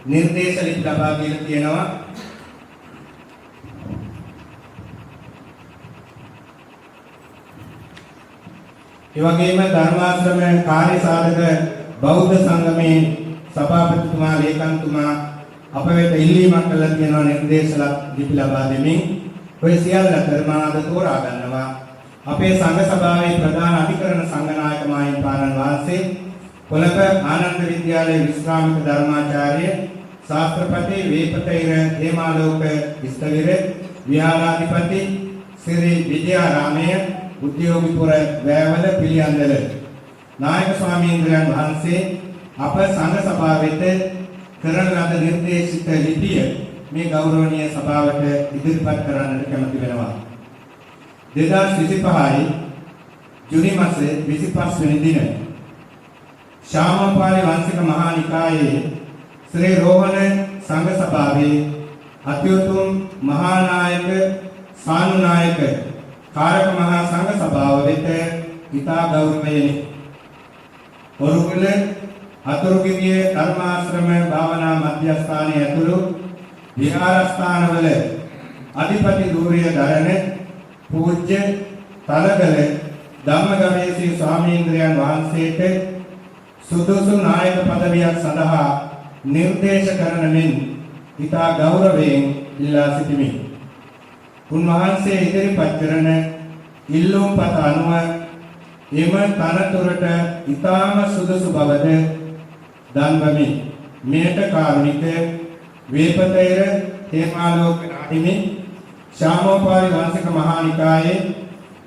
නිර්දේශ ලිපි ලබා දීලා තියෙනවා. ඒ වගේම ධර්මාශ්‍රම කාර්ය සාධක බෞද්ධ සංගමේ සභාපතිතුමා ලේකම්තුමා අප වෙත ඉල්ලීමක් කළා තියෙනවා නිර්දේශ ලිපි ලබා දෙමින් ඔය සියල්ල ධර්මාද තෝරා ගන්නවා. අපේ සංඝ සභාවේ ප්‍රධාන අධිකරණ සංඝනායක මාහිමිපාණන් වහන්සේ කොළඹ ආනන්ද විද්‍යාලයේ විශ්‍රාමික ධර්මාචාර්ය ශාස්ත්‍රපති වේපතෛර හේමාලෝක ස්ථවිර විහාරාධිපති ශ්‍රී විජයාරාමය උද්‍යෝගිපුර වැවල පිළියන්දල නායක ස්වාමීන් වහන්සේ අප සංඝ සභාව වෙත කරන ලද නිර්දේශිත ලිපිය මේ ගෞරවනීය සභාවට ඉදිරිපත් කරන්නට කැමැති වෙනවා. 2025 ජුනි මාසයේ 25 වෙනි දින ශාමපාලි වංශික මහා නිකායේ ශ්‍රී රෝහණ සංඝ සභාවේ අතිඋතුම් මහා නායක සානුනායක කාරක මහා සංඝ සභාව වෙත ඉතා ගෞරවයෙන් ඔරුගල අතුරුගිරිය ධර්මාශ්‍රම භාවනා මධ්‍යස්ථානයේ ඇතුළු විහාරස්ථානවල අධිපති ධූරිය දරණ පූජ්‍ය තලගල ධම්මගමේසී ස්වාමීන්ද්‍රයන් වහන්සේට සුදුසු නායක පදවියක් සඳහා නිර්දේශ කරන මෙන් ඉතා ගෞරවයෙන් ඉල්ලා සිටිමි. උන්වහන්සේ ඉදිරිපත් කරන ඉල්ලුම් පත අනුව එම තනතුරට ඉතාම සුදුසු බවද දන්වමි. මෙයට කාරුණික වේපතෛර හේමාලෝක හිමි ශාමෝපාලි වංශික මහා නිකායේ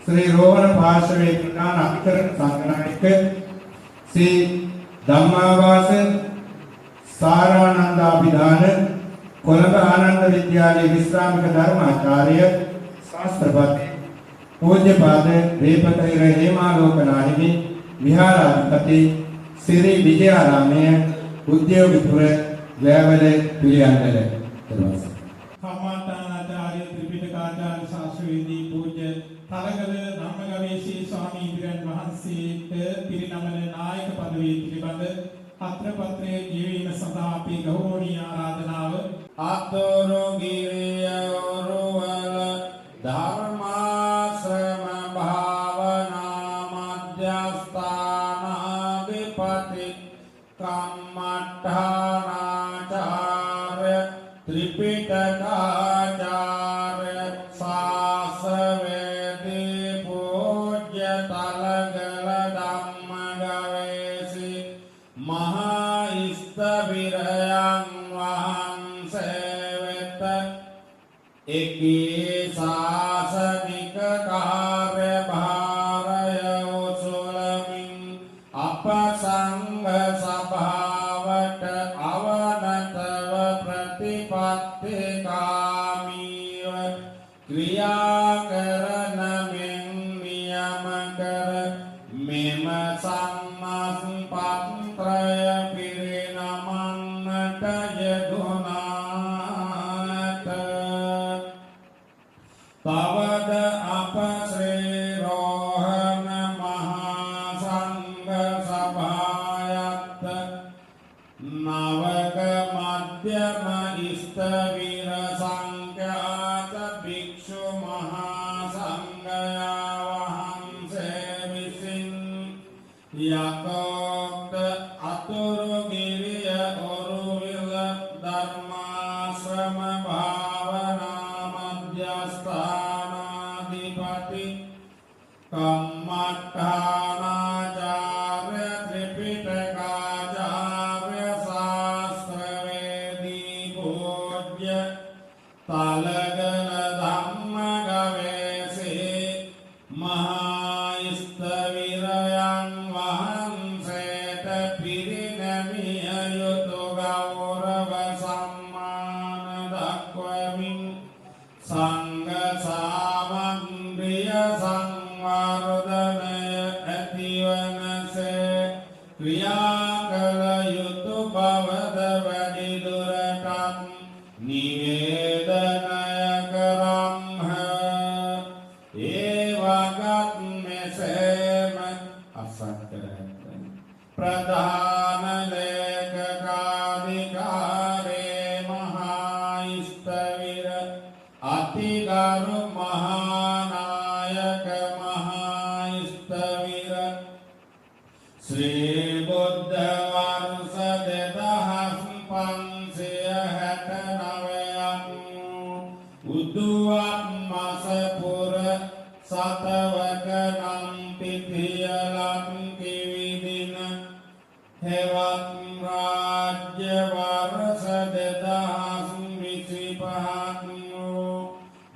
ශ්‍රී රෝහණ පාර්ශවයේ ප්‍රධාන අධිකරණ සංඝනායක ශ්‍රී ධම්මාවාස සාරානන්දාභිදාන කොළඹ ආනන්ද විද්‍යාලයේ විශ්‍රාමික ධර්මාචාර්ය ශාස්ත්‍රපති පූජ්‍යපාද වේපතෛර හේමාලෝක නාහිමි විහාරාධිපති ශ්‍රී විජයාරාමය උද්‍යෝගිපුර වැවල පිළියන්දල දරවස කම්මාතානාචාර්ය ත්‍රිපිටකාචාර්ය ශාස්ත්‍රවේදී පූජ්‍ය තලගල ධම්මගමේසී ස්වාමීන් වහන්සේට පිරිනමන නායක පදවිය පිළිබඳ පත්‍ර පත්‍රයේ ජීවීම සඳහා අපේ ගෞරවනීය ආරාධනාව අතුරුගිරිය ඔරුවල ධර්මාශ්‍රම භාවනා මධ්‍යස්ථානාධිපති කම්මඨානාචාර්ය ත්‍රිපිටකාචාර්ය ශාස්ත්‍රවේදී පූජ්‍ය තලගල ධම්මගමේසී මහා ස්ථවිරයන් වහන්සේ වෙත එකී ශාසනික කාර්යභාරය උසුලමින් අප සංඝ සභාවට අවනතව ප්‍රතිපත්තිකාමීව ක්‍රියා කරන මෙන් නියම කර මෙම සම්මස්පත්‍රය පිරිනමන්නට යෙදුණාට තවද අප ශ්‍රී රෝහණ මහා සංඝ සභායත් නවක මධ්‍යම ස්ථවිර සංඛ්‍යාත භික්ෂු මහා සංඝයා වහන්සේ විසින් යකෝක්ත අතුරුගිරිය ඔරුවිල ධර්මාශ්‍රම භාවනා මධ්‍යස්ථානාධිපති කම්මඨානාචාර්ය ත්‍රිපිටකාචාර්ය ශාස්ත්‍රවේදී පූජ්‍ය තලගල ධම්මගමේසී මහා ස්ථවිරයන් වහන්සේට පිරිනැමිය යුතු ගෞරව සම්මාන දක්වමින් සංඝ සාමග්‍රිය සංවර්ධනය ඇතිවනසේ ක්‍රියා කළ යුතු බවද වැඩිදුරටත් නිවේදනය කරම්හ. ඒ වගත් මෙසේ ප්‍රධාන ලේකකාධිකාරේ මහා ස්ථවිර අතිගරු මහානායක මහා ස්ථවිර ශ්‍රී බුද්ධ වර්ෂ 2569ක් උදුවක් මස පුර සතවක නම් පිතියලක් කිවිදින හෙවත් රාජ්‍ය වර්ෂ 2025ක්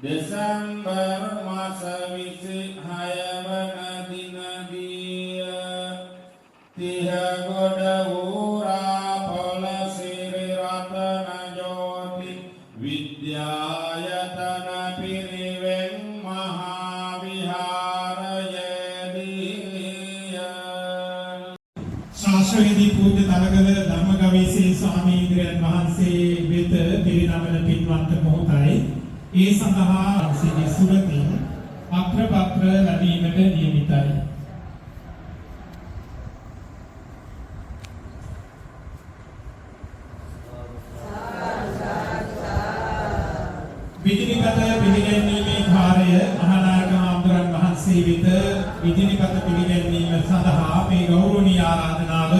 දෙසැම්බර් මාස 26 වන දිනදී තිහගොඩ ඌරාපොළ සිරි රතන ජෝති විද්‍යායතන පිරිවෙන් මහා විහාරයේදී ශාස්ත්‍රවේදී පූජ්‍ය තලගල ධර්මගවීසී ස්වාමීන් වහන්සේ වෙත පිරිනමන පින්වත් මොහොතයි ඒ සඳහා සිටි සුරතින් අග්‍රපත්‍ර ලැබීමට නියමිතයි. විධිනිපත පිළිගැන්වීමේ කාර්යය මහානායක හාමුදුරන් වහන්සේ වෙත විධිනිපත පිළිගැන්වීම සඳහා මේ ගෞරවනීය ආරාධනාව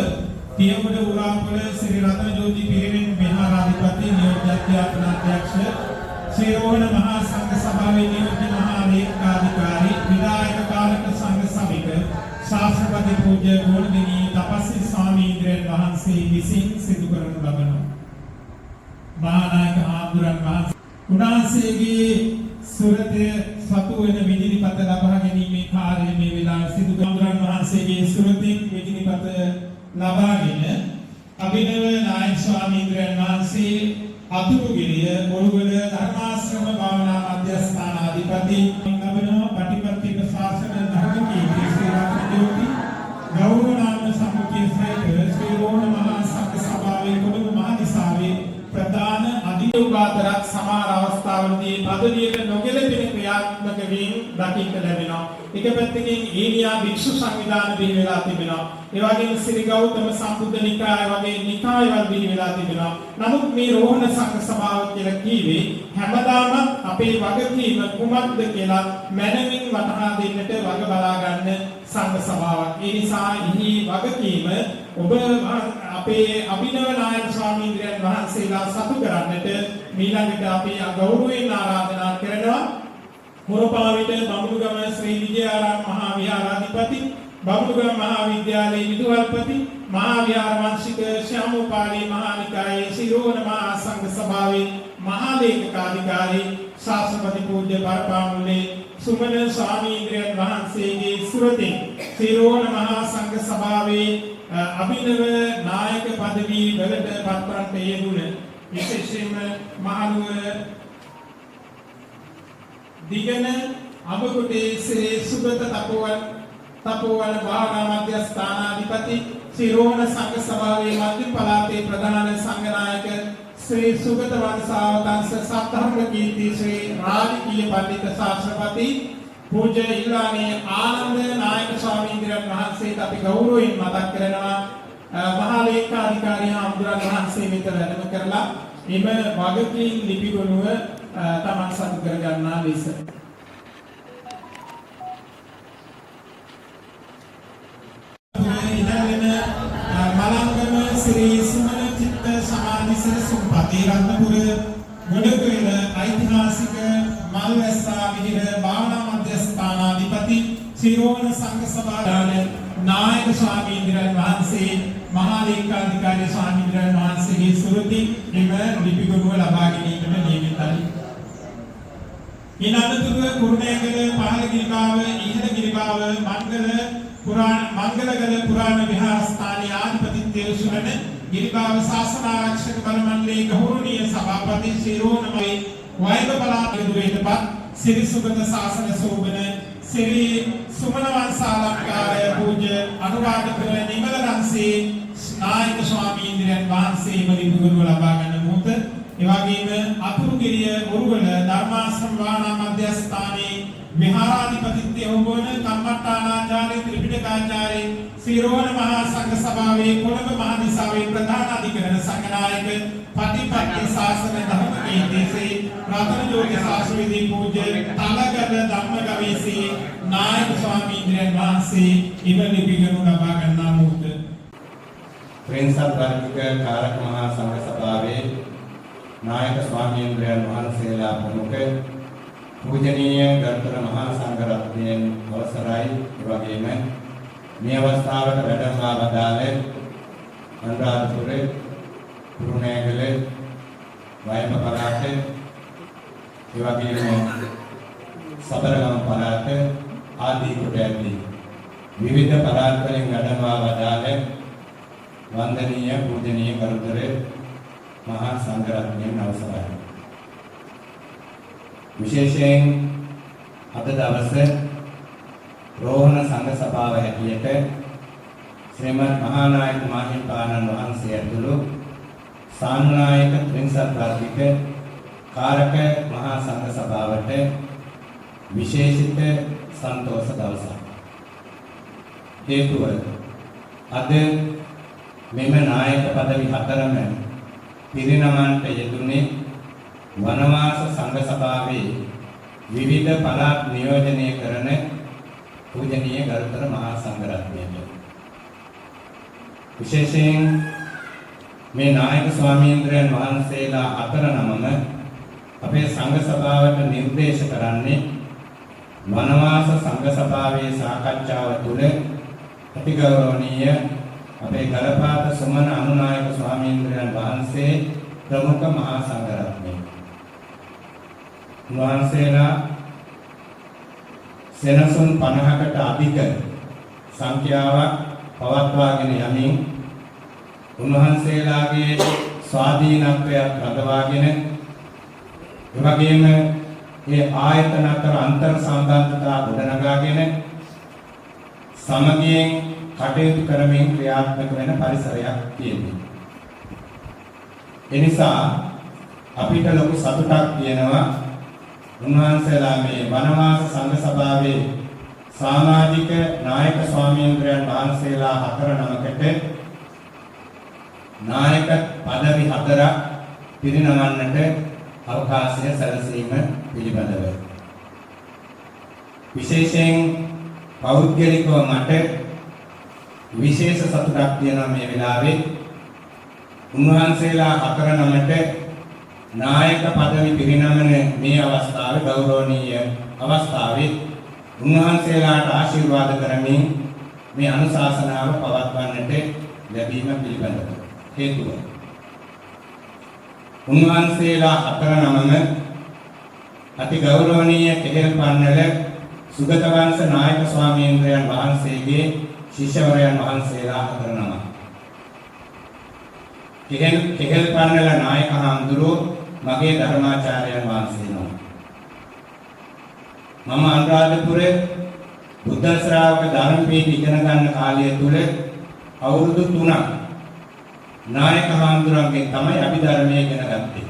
තියගොඩ උරාපොළ ශ්‍රී රතන ජෝති පිරිවෙන් විහාරාධිපති නියෝජ්‍ය අධ්‍යාපනාධ්‍යක්ෂ ශ්‍රී රෝහණ මහා සංඝ සභාවේ නියෝජ්‍ය මහා ලේකකාධිකාරී විදායක කාලක සංඝ සමික ශාස්ත්‍රපති පූජ්‍ය ගෝණදිනී තපස්වි ස්වාමීන් වහන්සේ විසින් සිදු කරනු ලබන මහානායක හාමුදුරන් වහන්සේ උන්වහන්සේගේ සුරතේ සතු වෙන විධිනිපත ලබා ගැනීමේ කාර්යය මේ වෙලාවේ සිදු කරන වහන්සේගේ සුරතින් විධිනිපත ලබාගෙන අභිනව නායක ස්වාමීන් වහන්සේ අතුරුගිරිය මොළුගල ධර්මාශ්‍රම භාවනා මධ්‍යස්ථානාධිපති ලබන පටිපත්තික ශාසන ධර්මකීර්ති ශ්‍රී රත්නජෝති ගෞරවනාම සම්මුතිය සහිත ශ්‍රී රෝහණ මහා සංඝ සභාවේ කොළඹ මහදිසාවේ ප්‍රධාන අධියෝගාතරක් සමහර අවස්ථාවලදී පදවියට නොගැලපෙන ක්‍රියාත්මක වීම දකින්න ලැබෙනවා. එක පැත්තකින් ඊනියා භික්ෂු සංවිධාන බිහි වෙලා තිබෙනවා. ඒ වගේම ශ්‍රී ගෞතම සම්බුද්ධ නිකාය වගේ නිකායවල බිහි වෙලා තිබෙනවා. නමුත් මේ රෝහණ සංඝ සභාව කියලා කීවේ හැමදාම අපේ වගකීම කුමක්ද කියලා මනමින් වටහා දෙන්නට වග බලා ගන්න සංඝ සභාවක්. ඒ නිසා ඉහි වගකීම ඔබ අපේ අභිනව නායක ස්වාමීන් වහන්සේලා සතු කරන්නට මීළඟට අපි ගෞරවයෙන් ආරාධනා කරනවා. මොරපාවිට බමුණුගම ශ්‍රී විජයාරාම මහා විහාරාධිපති බමුණුගම මහා විද්‍යාලයේ විදුහල්පති මහා විහාර වංශික ශ්‍යාමෝපාලී මහා නිකායේ සිරෝණ මහා සංඝ සභාවේ මහා ලේකකාධිකාරී ශාස්ත්‍රපති පූජ්‍ය බරපාමුලේ සුමන ස්වාමීන් වහන්සේගේ සුරතින් සිරෝණ මහා සංඝ සභාවේ අභිනව නායක පදවි වලට පත්වන්නට යෙදුන විශේෂයෙන්ම මහනුවර දිගන අඹකොටේ ශ්‍රී සුගත තපෝවන භාවනා මධ්‍යස්ථානාධිපති ශ්‍රී රෝහණ සංඝ සභාවේ මධ්‍ය පළාතේ ප්‍රධාන සංඝනායක ශ්‍රී සුගත වංශාවතංශ සද්ධර්ම කීර්ති ශ්‍රී රාජකීය පඬිත ශාස්ත්‍රපති පූජ්‍ය ඉල්ලානේ ආනන්ද නායක ස්වාමීන් වහන්සේට අපි ගෞරවයෙන් මතක් කරනවා. මහා ලේකාධිකාරී හාමුදුරන් වහන්සේ මෙතන වැඩම කරලා එම වගකීම් ලිපිගොනුව තමන් සතු කර ගන්නා ලෙස මලංගම ශ්‍රී සුමන චිත්ත සමාධි සරසුම්පති රත්නපුර ගොඩකෙල ඓතිහාසික මල්වැස්සා විහිර භාවනා මධ්‍යස්ථානාධිපති සිරෝණ සංඝ සභාවේ නායක ස්වාමීන් වහන්සේ මහා ලේකාධිකාරී ස්වාමීන් වහන්සේගේ සුරති එම ලිපිගොනුව ලබා ගැනීමට නියමිතයි. ඊනතුරුව කුරුණෑගල පහළගිරිබාව ඉහළගිරිබාව මංගලගල පුරාණ විහාරස්ථානයේ ආධිපතිත්වයේ සුරන ගිරිබාව ශාසන ආරක්ෂක බල මණ්ඩලයේ ගෞරවනීය සභාපති ශ්‍රීරෝණමයි වෛද්‍ය පළාත් යුතුයටපත් ශ්‍රී සුගත ශාසන සෝබන ශ්‍රී සුමන වංශාලංකාරය පූජ්‍ය අනුරාධපුර නිමල රන්සේ නායක ස්වාමීන් වහන්සේ ලිපිගොනුව ලබා ගන්න මොහොත ඒ වගේම අතුරුගිරිය ඔරුවල ධර්මාශ්‍රම වානා මධ්‍යස්ථානයේ විහාරාධිපතිත්වය වුණ කම්මට්ටානාචාර්ය ත්‍රිපිටකාචාර්ය සිරෝණ මහා සංඝ සභාවේ කොළඹ මහදිසාවේ ප්‍රධාන අධිකරණ සංඝනායක පටිපට්ටි ශාසන ධර්ම කීර්තිසේ රතන ජෝති ශාස්ත්‍රවිදී පූජ්‍ය තලගල ධම්මගවීසී නායක ස්වාමීන් වහන්සේ ඉවලි පිළිගනු ලබා ගන්නා මොහොත ත්‍රිංසත් වර්ගික කාරක මහා සංඝ සභාවේ නායක ස්වාමීන් වහන්සේලා ප්‍රමුඛ පූජනීය ගරුතර මහා සංඝ රත්නයන් අවසරයි එවැගේම මේ අවස්ථාවට වැඩමවා වදාළ අනුරාධපුර කුරුණෑගල වයඹ පළාත එවැගේම සබරගම් පළාත ආදී කොට ඇති විවිධ පළාත් වලින් වැඩමවා වදාළ වන්දනීය පූජනීය ගරුතර මහා සංඝ රත්නයන් අවසරයි. විශේෂයෙන් අද දවසේ රෝහණ සංඝ සභාව හැටියට ශ්‍රීමත් මහානායක මාහිමිපාණන් වහන්සේ ඇතුළු සාන්නායක ත්‍රිංසත් වර්ගික කාරක මහා සංඝ සභාවට විශේෂිත සන්තෝෂ දවසක්. හේතුව අද මෙම නායක පදවි හතරම පිරිනමන්නට යෙදුනේ වනවාස සංඝ සභාවේ විවිධ පළාත් නියෝජනය කරන පූජනීය ගරුතර මහා සංඝ රත්නයට. විශේෂයෙන් මේ නායක ස්වාමීන් වහන්සේලා හතර නමම අපේ සංඝ සභාවට නිර්දේශ කරන්නේ වනවාස සංඝ සභාවේ සාකච්ඡාව තුළ අතිගෞරවනීය අපේ ගලපාත සුමන අනුනායක ස්වාමීන් වහන්සේ ප්‍රමුඛ මහා සංඝ රත්නය. උන්වහන්සේලා සෙනසුන් 50කට අධික සංඛ්‍යාවක් පවත්වාගෙන යමින් උන්වහන්සේලාගේ ස්වාධීනත්වයක් රඳවාගෙන එවැගේම ඒ ආයතන අතර අන්තර් සම්බන්ධතා ගොඩනගාගෙන සමගියෙන් කටයුතු කරමින් ක්‍රියාත්මක වෙන පරිසරයක් තියෙනවා. එනිසා අපිට ලොකු සතුටක් තියෙනවා උන්වහන්සේලා මේ වනවාස සංඝ සභාවේ සමාජික නායක ස්වාමීන් වහන්සේලා හතර නමකට නායක පදවි හතරක් පිරිනමන්නට අවකාශය සැලසීම පිළිබඳව. විශේෂයෙන් පෞද්ගලිකව මට විශේෂ සතුටක් තියෙනවා මේ වෙලාවේ උන්වහන්සේලා හතර නමට නායක පදවි පිරිනමන මේ අවස්ථාවේ ගෞරවනීය අවස්ථාවේ උන්වහන්සේලාට ආශිර්වාද කරමින් මේ අනුශාසනාව පවත්වන්නට ලැබීම පිළිබඳව හේතුව උන්වහන්සේලා හතර නමම අති ගෞරවනීය කෙහෙල් පන්නල සුගත වංශ නායක ස්වාමීන් වහන්සේගේ ශිෂ්‍යවරයන් වහන්සේලා හතර නමක්. කෙහෙල් පන්නල නායක හාමුදුරුවෝ මගේ ධර්මාචාර්යයන් වහන්සේ නම. මම අනුරාධපුර බුද්ධ ශ්‍රාවක ධර්මපීඨ ඉගෙන ගන්න කාලය තුල අවුරුදු 3ක් නායක හාමුදුරන්ගෙන් තමයි අභිධර්මයේ ඉගෙන ගත්තේ.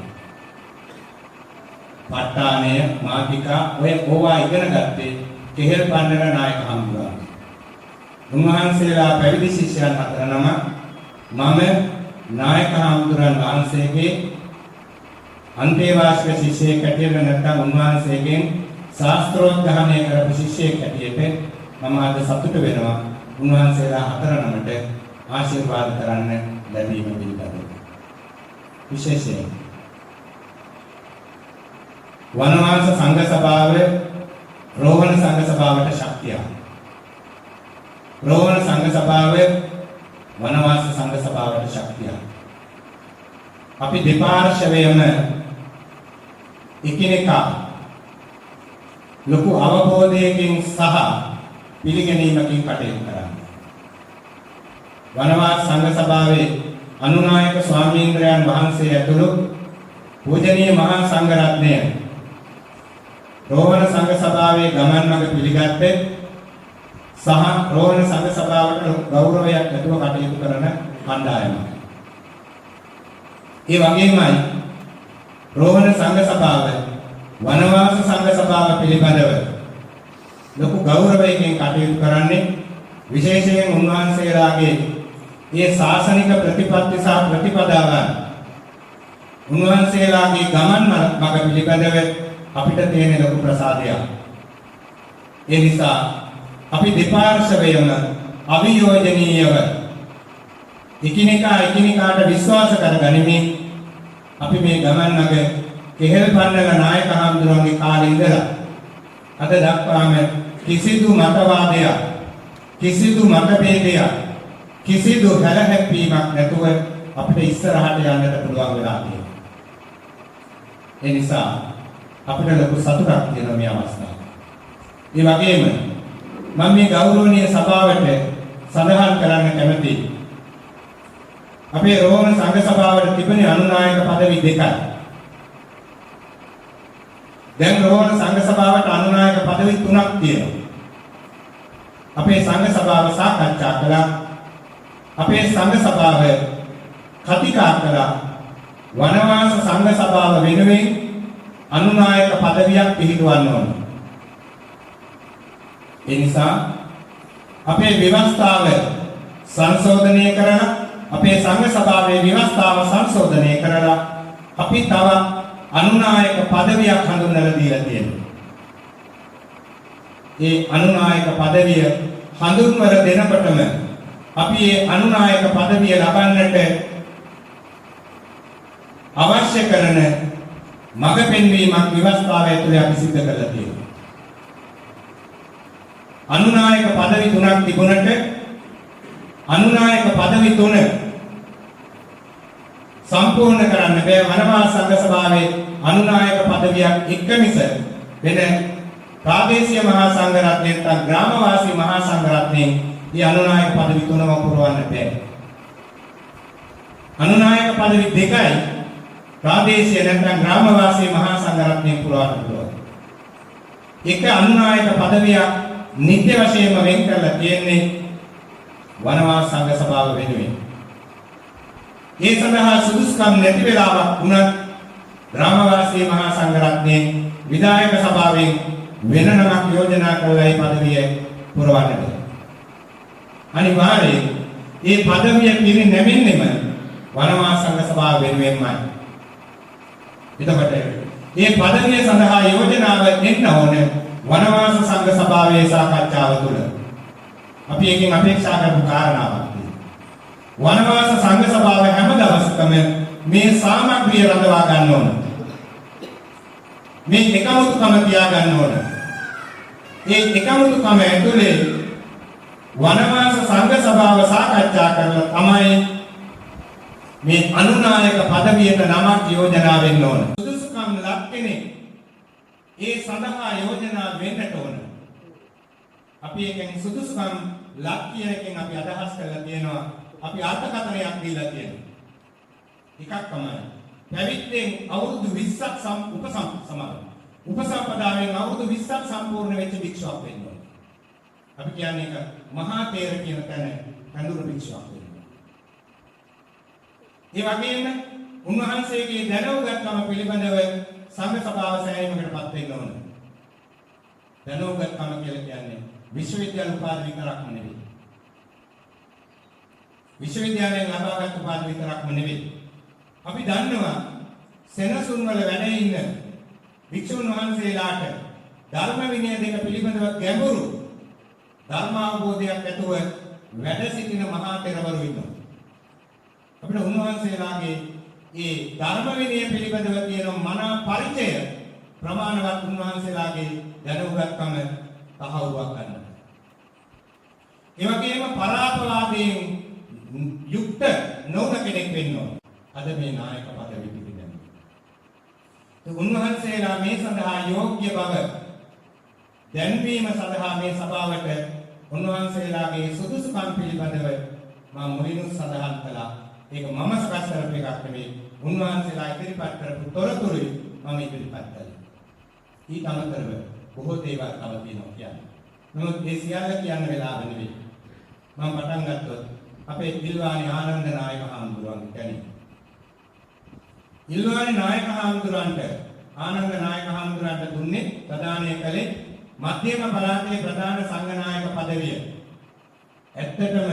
ප ဋ ාණය මාතිකා ඔය ඕවා ඉගෙන ගත්තේ කෙහෙල් පන්නල නායක හාමුදුරුවෝ. උන්වහන්සේලා පැවිදි ශිෂ්‍යයන් හතර නම මම නායක හාමුදුරන් වහන්සේගේ අන්තේවාසික ශිෂ්‍යයෙක් හැටියට නැත්නම් උන්වහන්සේගෙන් ශාස්ත්‍රෝත්හානය කරපු ශිෂ්‍යයෙක් හැටියට මම අද සතුට වෙනවා උන්වහන්සේලා හතර නමට ආශිර්වාද කරන්න ලැබීම පිළිබඳව. විශේෂයෙන් වනවාස සංඝ සභාව රෝහණ සංඝ සභාවට ශක්තියක්. රෝහණ සංඝ සභාව වනවාස සංඝ සභාවට ශක්තියක්. අපි දෙපාර්ශවයම එකිනෙකා ලොකු අවබෝධයකින් සහ පිළිගැනීමකින් කටයුතු කරන්නේ. වනවාස සංඝ සභාවේ අනුනායක ස්වාමීන් වහන්සේ ඇතුළු පූජනීය මහා සංඝ රත්නය රෝහණ සංඝ සභාවේ ගමන් මඟ පිළිගත්තේ සහ රෝහණ සංඝ සභාවට ගෞරවයක් ඇතුව කටයුතු කරන කණ්ඩායමක්. ඒ වගේමයි රෝහණ සංඝ සභාව වනවාස සංඝ සභාව පිළිබඳව ලොකු ගෞරවයෙන් කටයුතු කරන්නේ. විශේෂයෙන් උන්වහන්සේලාගේ මේ ශාසනික ප්‍රතිපත්ති සහ ප්‍රතිපදාවන් උන්වහන්සේලාගේ ගමන් මඟ පිළිබඳව අපිට තියෙන ලොකු ප්‍රසාදයක්. ඒ නිසා අපි දෙපාර්ශවයම අවියෝජනීයව එකිනෙකාට විශ්වාස කරගනිමින් අපි මේ ගමන් මඟ කෙහෙල් පන්නල නායක හඳුරන්ගේ කාලේ ඉඳලා අද දක්වාම කිසිදු මතවාදයක්, කිසිදු මතභේදයක්, කිසිදු හැලහැප්පීමක් නැතුව අපිට ඉස්සරහට යන්නට පුළුවන් වෙලා තියෙනවා. ඒ නිසා අපිට ලොකු සතුටක් තියෙනවා මේ අවස්ථාවේ. ඒ වගේම මම මේ ගෞරවනීය සභාවට සඳහන් කරන්න කැමතියි. අපේ රෝහණ සංඝ සභාවට තිබෙන අනුනායක පදවි දෙකයි. දැන් රෝහණ සංඝ සභාවට අනුනායක පදවි 3ක් තියෙනවා. අපේ සංඝ සභාව සාකච්ඡා කළා. අපේ සංඝ සභාව කතිකා කළා. වනවාස සංඝ සභාව වෙනුවෙන් අනුනායක පදවියක් පිළිගවන්න ඕන. ඒ නිසා අපේ ව්‍යවස්ථාව සංශෝධනය කරලා අපේ සංඝ සභාවේ ව්‍යවස්ථාව සංශෝධනය කරලා අපි තව අනුනායක පදවියක් හඳුන්වලා දීලා තියෙනවා. ඒ අනුනායක පදවිය හඳුන්වලා දෙනකොටම අපි මේ අනුනායක පදවිය ලබන්නට අවශ්‍ය කරන මඟ පෙන්වීමක් ව්‍යවස්ථාව ඇතුලේ අපි සිදු කරලා තියෙනවා. අනුනායක පදවි 3ක් තිබුණට අනුනායක පදවි 3 සම්පූර්ණ කරන්න බෑ. වනවාස සංඝ සභාවේ අනුනායක පදවියක් එක මිස වෙන ප්‍රාදේශීය මහා සංඝ රත්නයෙන් තත් ග්‍රාමවාසී මහා සංඝ රත්නයෙන් මේ අනුනායක පදවි 3ම පුරවන්න බෑ. අනුනායක පදවි දෙකයි ප්‍රාදේශීය නැත්නම් ග්‍රාමවාසී මහා සංඝ රත්නයෙන් පුරවන්න පුළුවන්. එක අනුනායක පදවියක් නිත්‍ය වශයෙන්ම වෙන් කරලා තියෙන්නේ වනවාස සංඝ සභාව වෙනුවෙන්. ඒ සඳහා සුදුසුකම් නැති වෙලාවක් වුණත් ග්‍රාමවාසී මහා සංඝ රත්නයේ විධායක සභාවෙන් වෙන නමක් යෝජනා කරලා මේ පදවිය පුරවන්නට. අනිවාර්යයෙන් මේ පදවිය පිරිනැමෙන්නෙම වනවාස සංඝ සභාව වෙනුවෙන්මයි. එතකොට මේ පදවිය සඳහා යෝජනාව එන්න ඕනේ වනවාස සංඝ සභාවේ සාකච්ඡාව තුළ. අපි එකකින් අපේක්ෂා කරපු කාරණාවක්. වනවාස සංඝ සභාව හැම දවසකම මේ සාමග්‍රිය රඳවා ගන්න ඕන. මේ එකමුතුකම තියා ගන්න ඕන. මේ එකමුතුකම ඇතුලේ වනවාස සංඝ සභාව සාකච්ඡා කරලා තමයි මේ අනුනායක පදවියට නමක් යෝජනා වෙන්න ඕන. සුදුසුකම් ලක්කෙනේ ඒ සඳහා යෝජනා වෙන්නට ඕන. අපි එකෙන් සුදුසුකම් ලක් කියන එකෙන් අපි අදහස් කරලා තියෙනවා. අපි අර්ථකථනයක් දීලා තියෙනවා. එකක් තමයි පැවිද්දෙන් අවුරුදු 20ක් උපසම්පදාවෙන් අවුරුදු 20ක් සම්පූර්ණ වෙච්ච භික්ෂුවක් වෙන්න ඕනේ. අපි කියන්නේ ඒක මහා තේර කියන තැන පැඳුරු භික්ෂුවක් වෙන්න ඕනේ. ඒ වගේම උන්වහන්සේගේ දැනුගත්කම පිළිබඳව සංඝ සභාව සෑහීමකටපත් වෙන්න ඕනේ. දැනුගත්කම කියලා කියන්නේ විශ්වවිද්‍යාල උපාධි විතරක්ම නෙවෙයි. විශ්වවිද්‍යාලයෙන් ලබාගත් උපාධි විතරක්ම නෙවෙයි. අපි දන්නවා සෙනසුන් වල වැඩ ඉන්න වික්ෂුන් වහන්සේලාට ධර්ම විනය දෙක පිළිබඳව ගැඹුරු ධර්ම අවබෝධයක් ඇතුව වැඩ සිටින මහා තෙරවරු ඉන්නවා. අපිට උන්වහන්සේලාගේ ඒ ධර්ම විනය පිළිබඳව තියෙන මනා පරිචය ප්‍රමාණවත් උන්වහන්සේලාගේ දැනුගත්කම තහවුරක් ගන්නවා. ඒ වගේම පරාපවාදයෙන් යුක්ත නොවන කෙනෙක් වෙන්න ඕන. අද මේ නායක පදවි පිළිගන්න. උන්වහන්සේලා මේ සඳහා යෝග්‍ය බව දැන්වීම සඳහා මේ සභාවට උන්වහන්සේලාගේ සුදුසුකම් පිළිබඳව මම මුලින්ම සඳහන් කළා. ඒක මම සකස් කරපු එකක් නෙවෙයි. උන්වහන්සේලා ඉදිරිපත් කරපු තොරතුරුයි මම ඉදිරිපත් කළේ. ඊට අමතරව බොහෝ දේවල් තව තියෙනවා කියන්නේ. නමුත් මේ සියල්ල කියන්න වෙලාව නෙවෙයි. මම පටන් ගත්තොත් අපේ ඉල්වානි ආනන්ද නායක හාමුදුරුවන්ගේ කෙනෙක්. ඉල්වානි නායක හාමුදුරුවන්ට ආනන්ද නායක හාමුදුරුවන්ට දුන්නේ ප්‍රදානය කළේ මධ්‍යම පළාතේ ප්‍රධාන සංඝනායක පදවිය. ඇත්තටම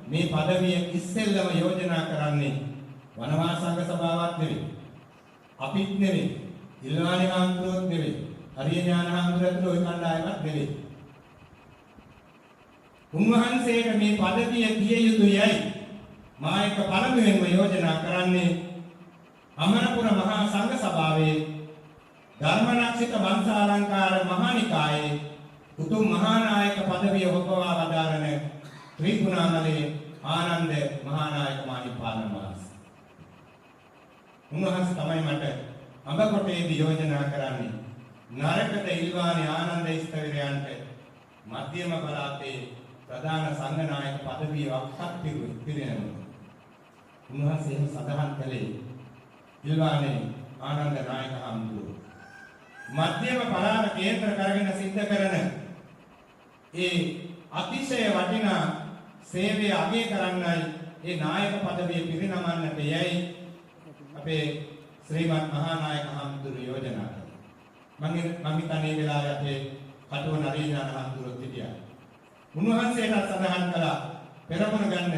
මේ පදවිය ඉස්සෙල්ලම යෝජනා කරන්නේ වනවාස සංඝ සභාවක් නෙවෙයි. අපිත් නෙවෙයි. ඉල්වානේ හාමුදුරුවෝත් නෙවෙයි. හරිය ඥාන හාමුදුරුවෝත් ඔය කණ්ඩායමක් නෙවෙයි. උන්වහන්සේට මේ පදවිය දිය යුතුයයි මා එක පළමුවෙන්ම යෝජනා කරන්නේ අමරපුර මහා සංඝ සභාවේ ධර්මරක්ෂිත වංශාලංකාර මහානිකායේ උතුම් මහානායක පදවිය ඔබවා වදාරන ත්‍රිගුණාමලේ ආනන්ද මහානායක මාහිමිපාණන් වහන්සේ. උන්වහන්සේ තමයි මට අඹකොටේදී යෝජනා කරන්නේ නරකද ඉල්වානේ ආනන්ද ස්ථවිරයන්ට මධ්‍යම පළාතේ ප්‍රධාන සංඝනායක පදවිය වක්හත් පිරිනැමුණා. උන්වහන්සේ එහෙම සඳහන් කළේ ඉල්වානේ ආනන්ද නායක හඳුරු මධ්‍යම පළාත කේන්ද්‍ර කරගෙන සිද්ධ කරන ඒ අතිශය වටිනා සේවය අගය කරන්නයි ඒ නායක පදවිය පිරිනමන්නට යයි අපේ ශ්‍රීමත් මහානායක හඳුරු යෝජනා කළා. මම හිතන්නේ වෙලාවේ අපේ කටුව නරීනාන හඳුරුත් හිටියා. උන්වහන්සේට සඳහන් කළා පෙරමුණ ගන්න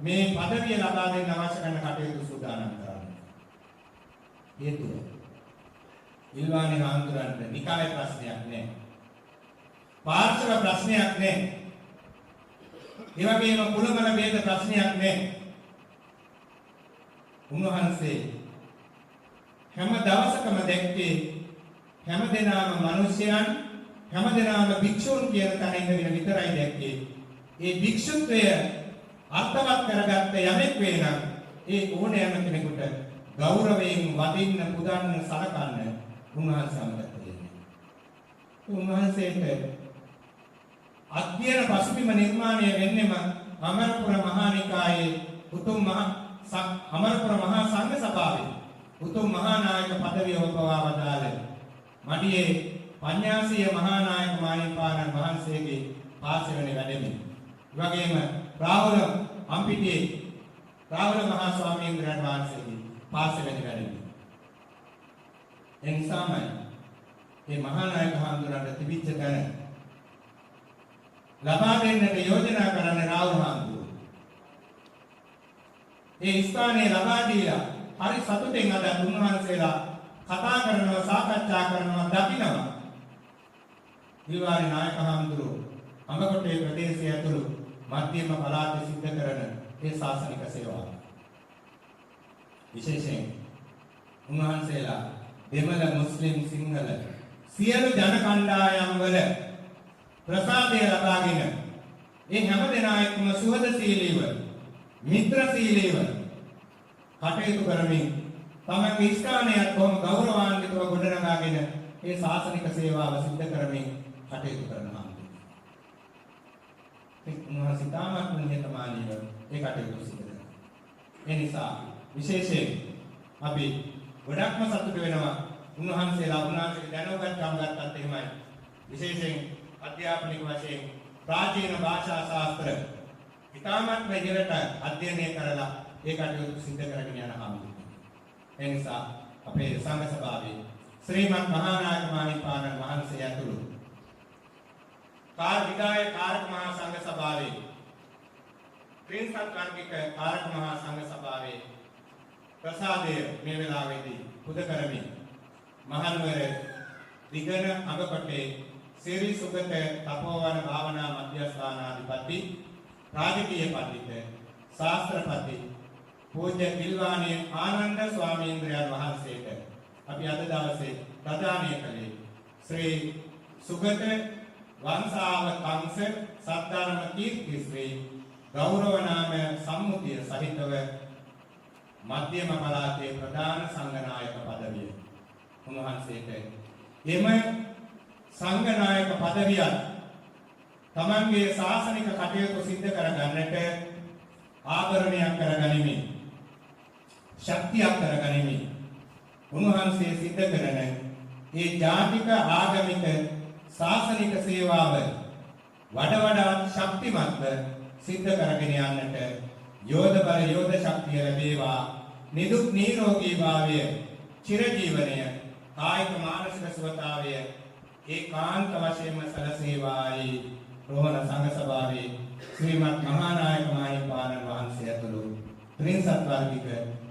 මේ පදවිය ලබා දෙන්න අවශ්‍ය කරන කටයුතු සූදානම් කරන්න. හේතුව ඉල්වානේ හාමුදුරන්ට නිකාය ප්‍රශ්නයක් නැහැ. පාර්ශව ප්‍රශ්නයක් නැහැ. ඒ වගේම කුලමන ભેද ප්‍රශ්නයක් නැහැ. උන්වහන්සේ හැම දවසකම දැක්කේ හැමදෙනාම මිනිසයන් හැමදෙනාම භික්ෂුන් කියන තැන ඉඳගෙන විතරයි දැක්කේ. ඒ භික්ෂුත්වය අර්ථවත් කරගත්ත යමෙක් වේ නම් ඒ ඕනෑම කෙනෙකුට ගෞරවයෙන් වදින්න පුදන්න සලකන්න උන්වහන්සේ අමතක දෙන්නේ. උන්වහන්සේට අධ්‍යයන පසුබිම නිර්මාණය වෙන්නෙම අමරපුර මහානිකායේ උතුම් අමරපුර මහා සංඝ සභාවේ උතුම් මහානායක පදවිය ඔබවා වදාළ මඩියේ පඤ්ඤාසීය මහානායක මාහිමිපාණන් වහන්සේගේ පාසෙවනේ වැඩෙමි. ඒ වගේම රාහුල අම්පිටියේ රාහුල මහා ස්වාමීන් වහන්සේගේ පාසෙවනේ වැඩෙමි. එනිසාමයි මේ මහානායක හඳුනන තිබිච්ච තැන ලබා දෙන්නට යෝජනා කරන්න රාහුල හඳුනන. ඒ ස්ථානයේ ලබා දීලා හරි සතුටින් අද උන්වහන්සේලා කතා කරනවා සාකච්ඡා කරනවා දකිනවා. ඊවාරි නායක හඳුනන අඹකොටේ ප්‍රදේශය ඇතුළු මධ්‍යම පළාතේ සිද්ධ කරන ඒ ශාසනික සේවාව. විශේෂයෙන් උන්වහන්සේලා දෙමළ මුස්ලිම් සිංහල සියලු ජන කණ්ඩායම් වල ප්‍රසාදය ලබාගෙන ඒ හැම දෙනායකම සුහදශීලීව මිත්‍රශීලීව කටයුතු කරමින් තමගේ ස්ථානයත් බොහොම ගෞරවාන්විතව ගොඩනගාගෙන ඒ ශාසනික සේවාව සිද්ධ කරමින් කටයුතු කරනවා. උන්වහන්සේ තාමත් නිහතමානීව ඒ කටයුතු සිදු කරනවා. ඒ නිසා විශේෂයෙන් අපි ගොඩක්ම සතුටු වෙනවා උන්වහන්සේලා උන්වහන්සේගේ දැනුගත්කම් ගත්තත් එහෙමයි. විශේෂයෙන් අධ්‍යාපනික වශයෙන් ප්‍රාචීන භාෂා ශාස්ත්‍ර ඉතාමත් ඉහළට අධ්‍යයනය කරලා ඒ කටයුතු සිදු කරගෙන යන හාමුදුරුවෝ. ඒ නිසා අපේ සංඝ සභාවේ ශ්‍රීමත් මහානායක මාහිමිපාණන් වහන්සේ ඇතුළු විදාය කාරක මහා සංඝ සභාවේ ත්‍රිසත් වර්ගික කාරක මහා සංඝ සභාවේ ප්‍රසාදය මේ වෙලාවේදී පුද කරමින් මහනුවර දිගන අඹකොටේ සිරි සුගත තපෝවන භාවනා මධ්‍යස්ථානාධිපති රාජකීය පඬිත ශාස්ත්‍රපති පූජ්‍ය ඉල්වානේ ආනන්ද ස්වාමීන් වහන්සේට අපි අද දවසේ ප්‍රදානය කළේ ශ්‍රී සුගත වංශාවකංශ සද්ධර්ම කීර්ති ශ්‍රී ගෞරව නාම සම්මුතිය සහිතව මධ්‍යම පළාතේ ප්‍රධාන සංඝනායක පදවිය උන්වහන්සේට එම සංඝනායක පදවියත් තමන්ගේ ශාසනික කටයුතු සිද්ධ කරගන්නට ආභරණයක් කරගනිමින් ශක්තියක් කරගනිමින් උන්වහන්සේ සිද්ධ කරන ඒ ජාතික ආගමික ශාසනික සේවාව වඩ වඩාත් ශක්තිමත්ව සිද්ධ කරගෙන යන්නට යෝධ බල යෝධ ශක්තිය ලැබේවා. නිදුක් නිරෝගී භාවය චිරජීවනය කායික මානසික සුවතාවය ඒකාන්ත වශයෙන්ම සැලසේවායි රෝහණ සංඝ සභාවේ ශ්‍රීමත් මහානායක මාහිමිපාණන් වහන්සේ ඇතුළු ත්‍රිසත් වර්ගික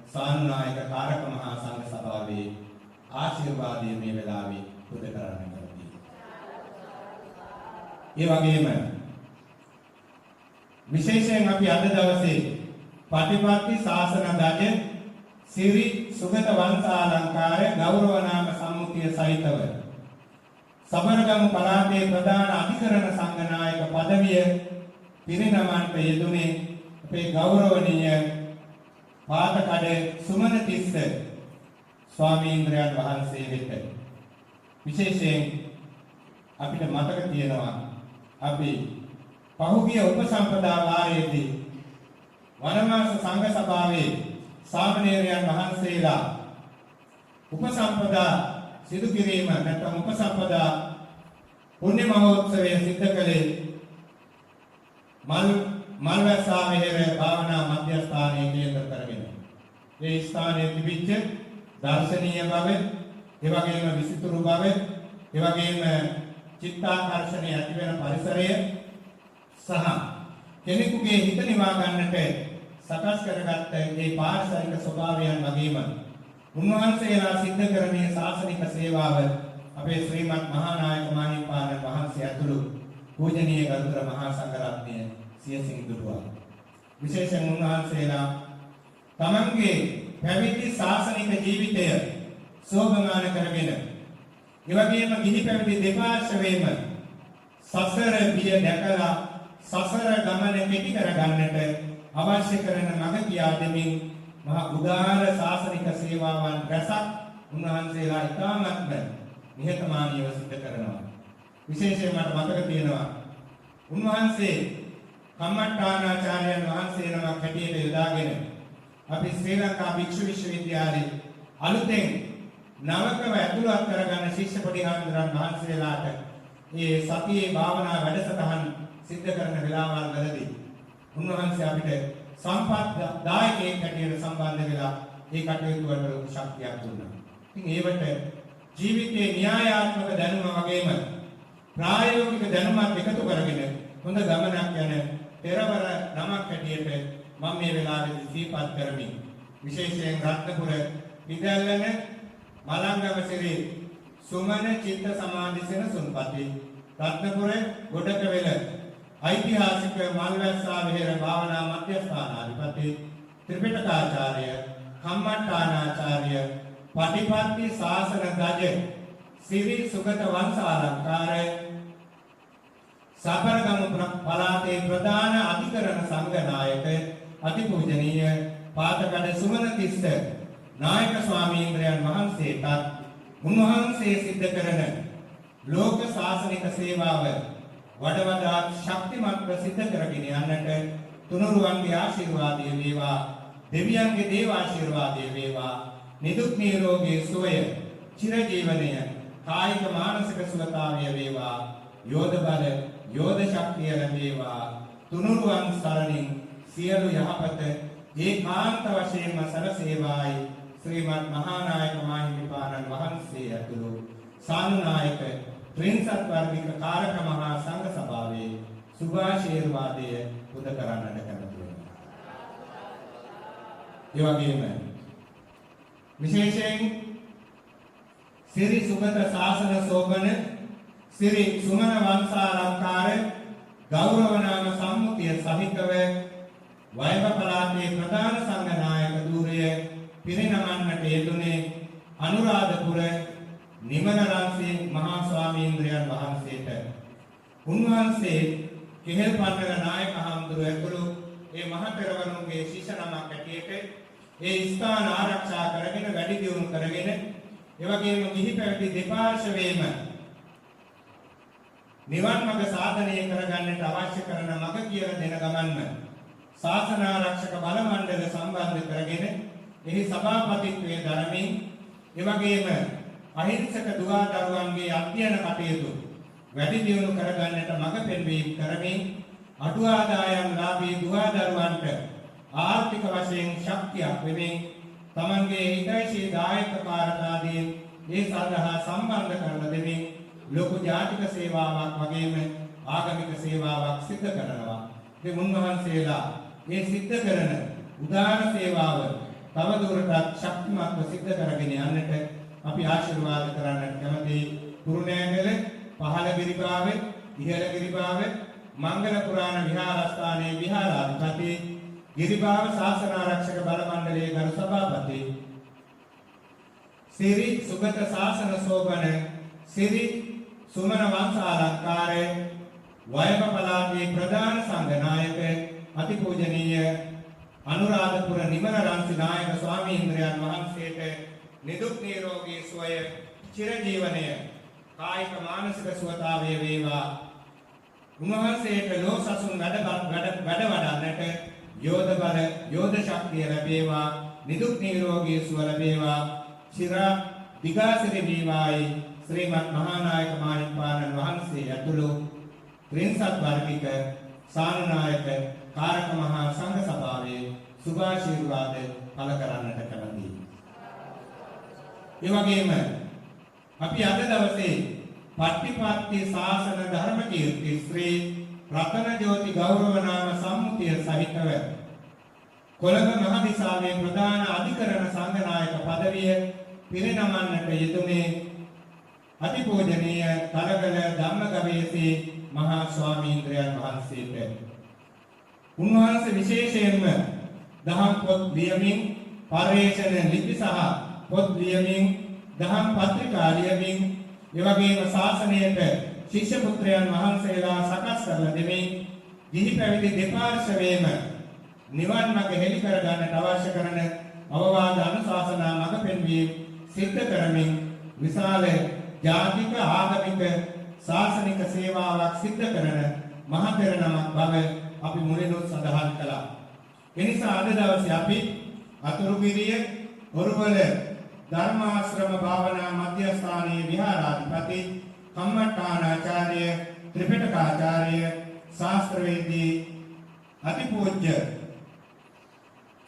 සාන්නායක කාරක මහා සංඝ සභාවේ ආශිර්වාදය මේ වෙලාවේ පුද කරන්න කැමතියි. ඒ වගේම විශේෂයෙන් අපි අද දවසේ පටිපත්ති ශාසන දජ සිරි සුගත වංශාලංකාර ගෞරව නාම සම්මුතිය සහිතව සබරගමු පළාතේ ප්‍රධාන අධිකරණ සංඝනායක පදවිය පිරිනමන්නට යෙදුනේ අපේ ගෞරවනීය පාතකඩ සුමන තිස්ස ස්වාමීන්ද්‍රයන් වහන්සේ වෙත විශේෂයෙන් අපිට මතක තියෙනවා අපි පහුගිය උපසම්පදා වාරයේදී වනමාස සංඝ සභාවේ සාමණේරයන් වහන්සේලා උපසම්පදා සිදු කිරීම නැත්නම් උපසම්පදා පුණ්‍ය මහෝත්සවය සිද්ධ කළේ මල්වැස්සා විහෙර භාවනා මධ්‍යස්ථානයේ කේන්ද්‍ර කරගෙන. ඒ ස්ථානයේ තිබිච්ච දර්ශනීය බව, ඒ වගේම විසිතුරු බව, ඒ වගේම චිත්තාකර්ෂණය ඇති වෙන පරිසරය සහ කෙනෙකුගේ හිත නිවා ගන්නට සකස් කරගත්ත මේ පාරිසරික ස්වභාවයන් වගේම උන්වහන්සේලා සිද්ධ කරන්නේ ශාසනික සේවාව අපේ ශ්‍රීමත් මහානායක මාහිමිපාණන් වහන්සේ ඇතුළු පූජනීය ගරුතර මහා සංඝරත්නය සියසින් දුටුවා. විශේෂයෙන් උන්වහන්සේලා තමන්ගේ පැවිදි ශාසනික ජීවිතය සෝභමාන කරගෙන ඒ වගේම ගිහි පැවිදි දෙපාර්ශ්වයේම සසර බිය දැකලා සසර ගමන කෙටි කර ගන්නට අවශ්‍ය කරන මඟ කියා දෙමින් මහා උදාර ශාසනික සේවාවන් රැසක් උන්වහන්සේලා ඉතාමත්ම නිහතමානීව සිදු කරනවා. විශේෂයෙන් මට මතක තියෙනවා උන්වහන්සේ කම්මට්ටානාචාර්යයන් වහන්සේ නමක් හැටියට යොදාගෙන අපි ශ්‍රී ලංකා භික්ෂු විශ්වවිද්‍යාලයේ අලුතෙන් නවකව ඇතුළත් කරගන්න ශිෂ්‍ය පොඩිහාමුදුරන් වහන්සේලාට මේ සතියේ භාවනා වැඩසටහන් සිද්ධ කරන වෙලාවල් වලදී උන්වහන්සේ අපිට සම්පත් දායකයෙක් හැටියට සම්බන්ධ වෙලා ඒ කටයුතු වලට ලොකු ශක්තියක් දුන්නා. ඉතින් ඒවට ජීවිතයේ න්‍යායාත්මක දැනුම වගේම ප්‍රායෝගික දැනුමත් එකතු කරගෙන හොඳ ගමනක් යන පෙරවර නමක් හැටියට මම මේ වෙලාවේදී සිහිපත් කරමි. විශේෂයෙන් රත්නපුර විද්‍යාලයන මලංගම සිරි සුමන චිත්ත සමාධිසෙන සුන්පති රත්නපුර ගොඩකවැල ඓතිහාසික මල්වැස්සා විහෙර භාවනා මධ්‍යස්ථානාධිපති ත්‍රිපිටකාචාර්ය කම්මට්ටානාචාර්ය පටිපත්ති ශාසන දජ සිරි සුගත වංශාලංකාර සබරගමු පළාතේ ප්‍රධාන අධිකරණ සංඝනායක අතිපූජනීය පාතකඩ සුමන තිස්ස නායක ස්වාමීන්ද්‍රයන් වහන්සේටත් උන්වහන්සේ සිද්ධ කරන ලෝක ශාසනික සේවාව වඩවඩාත් ශක්තිමත්ව සිද්ධ කරගෙන යන්නට තුනුරුවන්ගේ ආශිර්වාදය වේවා, දෙවියන්ගේ දේව ආශිර්වාදය වේවා, නිදුක් නිරෝගී සුවය, චිරජීවනය, කායික මානසික සුවතාවය වේවා, යෝධ බල, යෝධ ශක්තිය ලැබේවා. තුනුරුවන් සරණින් සියලු යහපත ඒකාන්ත වශයෙන්ම සැලසේවායි ශ්‍රීමත් මහානායක මාහිමිපාණන් වහන්සේ ඇතුළු සානුනායක ත්‍රිසත් වර්ගික කාරක මහා සංඝ සභාවේ සුභාශිර්වාදය පුද කරන්නට කැමැති වෙනවා. ඒ වගේම විශේෂයෙන් සිරි සුගත ශාසන සෝබන සිරි සුමන වංශාලංකාර ගෞරව නාම සම්මුතිය සහිතව වයඹ පළාතේ ප්‍රධාන සංඝනායක ධූරය පිරිනමන්නට යෙදුනේ අනුරාධපුර නිමලරන්සේ මහා ස්වාමීන්ද්‍රයන් වහන්සේට. උන්වහන්සේ කෙහෙල් පන්නර නායක හාමුදුරුවෝ ඇතුළු ඒ මහ පෙරවරුන්ගේ ශිෂ්‍ය නමක් ඇටියට ඒ ස්ථාන ආරක්ෂා කරගෙන වැඩි දියුණු කරගෙන ඒ වගේම ගිහි පැවිදි දෙපාර්ශ්වයේම නිවන් මඟ සාධනය කරගන්නට අවශ්‍ය කරන මඟ කියලා දෙන ගමන්ම ශාසන ආරක්ෂක බල මණ්ඩල සම්බන්ධ කරගෙන එහි සභාපතිත්වයේ දරමින් ඒ වගේම අහිංසක දුවා දරුවන්ගේ අධ්‍යයන කටයුතු වැඩි දියුණු කරගන්නට මඟ පෙන්වීම කරමින් අඩු ආදායම් ලාභී දුවා දරුවන්ට ආර්ථික වශයෙන් ශක්තියක් වෙමින් තමන්ගේ හිතයිසී දායක කාරකාදී ඒ සඳහා සම්බන්ධ කරන දෙමින් ලොකු ජාතික සේවාවක් වගේම ආගමික සේවාවක් සිදු කරනවා. ඉතින් උන්වහන්සේලා මේ සිද්ධ කරන උදාන සේවාව තවදුරටත් ශක්තිමත්ව සිද්ධ කරගෙන යන්නට අපි ආශිර්වාද කරන්නට කැමැති. කුරුණෑගල පහළ ගිරිබාවේ ඉහළ ගිරිබාවේ මංගල පුරාණ විහාරස්ථානයේ විහාරාධිපති ගිරිබාව ශාසන ආරක්ෂක බල මණ්ඩලයේ ගරු සභාපති සිරි සුගත ශාසන සෝබන සිරි සුමන වංශාලංකාරය වයඹ පළාතේ ප්‍රධාන සංඝනායක අතිපූජනීය අනුරාධපුර නිමන රන්සි නායක ස්වාමීන්ද්‍රයන් වහන්සේට නිදුක් නිරෝගී සුවය චිරජීවනය කායික මානසික සුවතාවය වේවා. උන්වහන්සේට ලෝසසුන් වැඩ වඩන්නට යෝධ බල යෝධ ශක්තිය ලැබේවා. නිදුක් නිරෝගී සුව ලැබේවා. චිර දිගාසිරි වේවායි ශ්‍රීමත් මහානායක මාහිමිපාණන් වහන්සේ ඇතුළු ත්‍රිංසත් වර්ගික සානුනායක කාරක මහා සංඝ සභාවේ සුභාශිර්වාද පළ කරන්නට කැමැතියි. ඒ වගේම අපි අද දවසේ පට්ටිපත්ති ශාසන ධර්ම කීර්ති ශ්‍රී රතන ජෝති ගෞරව නාම සම්මුතිය සහිතව කොළඹ මහදිසාවේ ප්‍රධාන අධිකරණ සංඝනායක පදවිය පිරිනමන්නට යෙදුනේ අතිපූජනීය තරගල ධම්මගවේෂී මහා ස්වාමීන්ද්‍රයන් වහන්සේට. උන්වහන්සේ විශේෂයෙන්ම දහම් පොත් ලියමින් පරිශ්‍රණ ලිපි සහ පොත් ලියමින් දහම් පත්‍රිකා ලියමින් එවැගේම ශාසනයට ශිෂ්‍ය පුත්‍රයන් වහන්සේලා සකස් කරලා දෙමින් ගිහි පැවිදි දෙපාර්ශ්වයේම නිවන් මඟ හෙළි කර ගන්නට අවශ්‍ය කරන අවවාද අනුශාසනා මඟ පෙන්වීම සිද්ධ කරමින් විශාල ජාතික ආගමික ශාසනික සේවාවක් සිද්ධ කරන මහතෙර නමක් බව අපි මුලින්ම සඳහන් කළා. එනිසා අද දවසේ අපි අතුරුගිරිය ඔරුවල ධර්මාශ්‍රම භාවනා මධ්‍යස්ථානයේ විහාරාධිපති කම්මඨානාචාර්ය ත්‍රිපිටකාචාර්ය ශාස්ත්‍රවේදී අතිපූජ්‍ය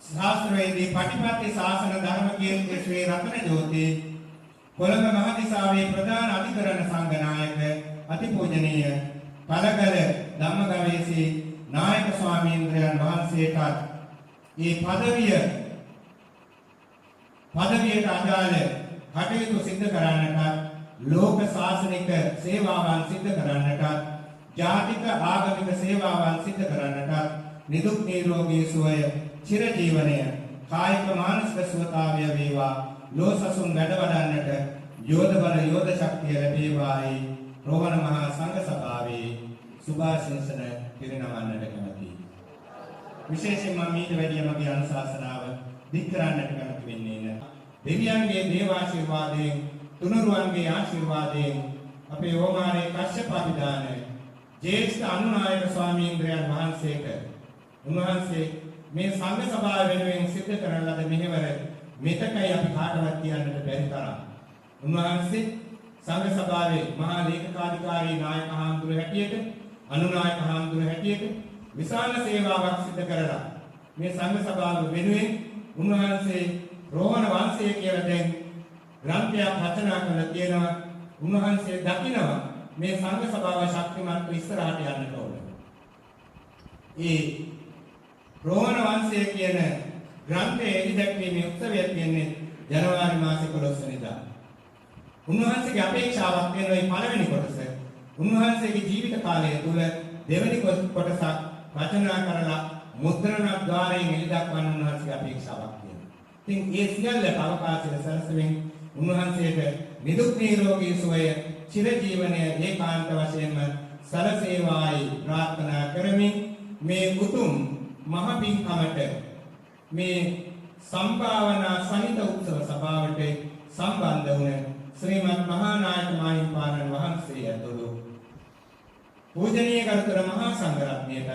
ශාස්ත්‍රවේදී පටිපත්ති ශාසන ධර්ම කීර්ති ශ්‍රී රතන ජෝති කොළඹ මහදිසාවේ ප්‍රධාන අධිකරණ සංඝනායක අතිපූජනීය පළගල ධම්මගවේෂී නායක ස්වාමීන්ද්‍රයන් වහන්සේට මේ පදවියට අදාළ කටයුතු සිද්ධ කරන්නට ලෝක ශාසනික සේවාවන් සිද්ධ කරන්නට ජාතික ආගමික සේවාවන් සිද්ධ කරන්නට නිදුක් නිරෝගී සුවය චිරජීවනය කායික මානසික සුවතාවය වේවා. ලෝසසුන් වැඩ වඩන්නට යෝධ බල යෝධ ශක්තිය ලැබේවායි රෝහණ මහා සංඝ සභාවේ සුභාශිංසන පිරිනමන්නට කැමැතියි. විශේෂයෙන්ම මීට වැඩිය මගේ අනුශාසනාව දික් කරන්නට කැමැති වෙන්නේ නැහැ. දෙවියන්ගේ දේවාශිර්වාදයෙන් තුනුරුවන්ගේ ආශිර්වාදයෙන් අපේ ඕමාරේ කශ්‍යප අභිදාන ජේෂ්ඨ අනුනායක ස්වාමීන්ද්‍රයන් වහන්සේට උන්වහන්සේ මේ සංඝ සභාව වෙනුවෙන් සිද්ධ කරන ලද මෙහෙවර මෙතකයි අපි කාටවත් කියන්නට බැරි තරම්. උන්වහන්සේ සංඝ සභාවේ මහා ලේකකාධිකාරී නායක හාමුදුරුවෝ හැටියට අනුනායක හාමුදුරුවෝ හැටියට විශාල සේවාවක් සිදු කරලා මේ සංඝ සභාව වෙනුවෙන් උන්වහන්සේ රෝහණ වංශය කියලා දැන් ග්‍රන්ථයක් රචනා කරලා තියෙනවා. උන්වහන්සේ දකිනවා මේ සංඝ සභාව ශක්තිමත්ව ඉස්සරහට යන්නට ඕන. ඒ රෝහණ වංශය කියන ග්‍රන්ථයේ එළිදැක්වීමේ උත්සවය තියෙන්නේ ජනවාරි මාසේ 11 වෙනිදා. උන්වහන්සේගේ අපේක්ෂාවක් වෙනවා මේ පළවෙනි කොටස. උන්වහන්සේගේ ජීවිත කාලය තුළ දෙවෙනි කොටසක් රචනා කරලා මුද්‍රණ ద్వාරයෙන් එළිදක්වන්න උන්වහන්සේගේ අපේක්ෂාවක් තියෙනවා. ඉතින් ඒ සියල්ලට අවකාශය සැලසෙමින් උන්වහන්සේට නිදුක් නිරෝගී සුවය චිරජීවනය ඒකාන්ත වශයෙන්ම සැලසේවායි ප්‍රාර්ථනා කරමින් මේ උතුම් මහ පින්කමට මේ සම්භාවනා සහිත උත්සව සභාවට සම්බන්ධ වුණ ශ්‍රීමත් මහානායක මාහිමිපාණන් වහන්සේ ඇතුළු පූජනීය ගරුතර මහා සංඝරත්නයට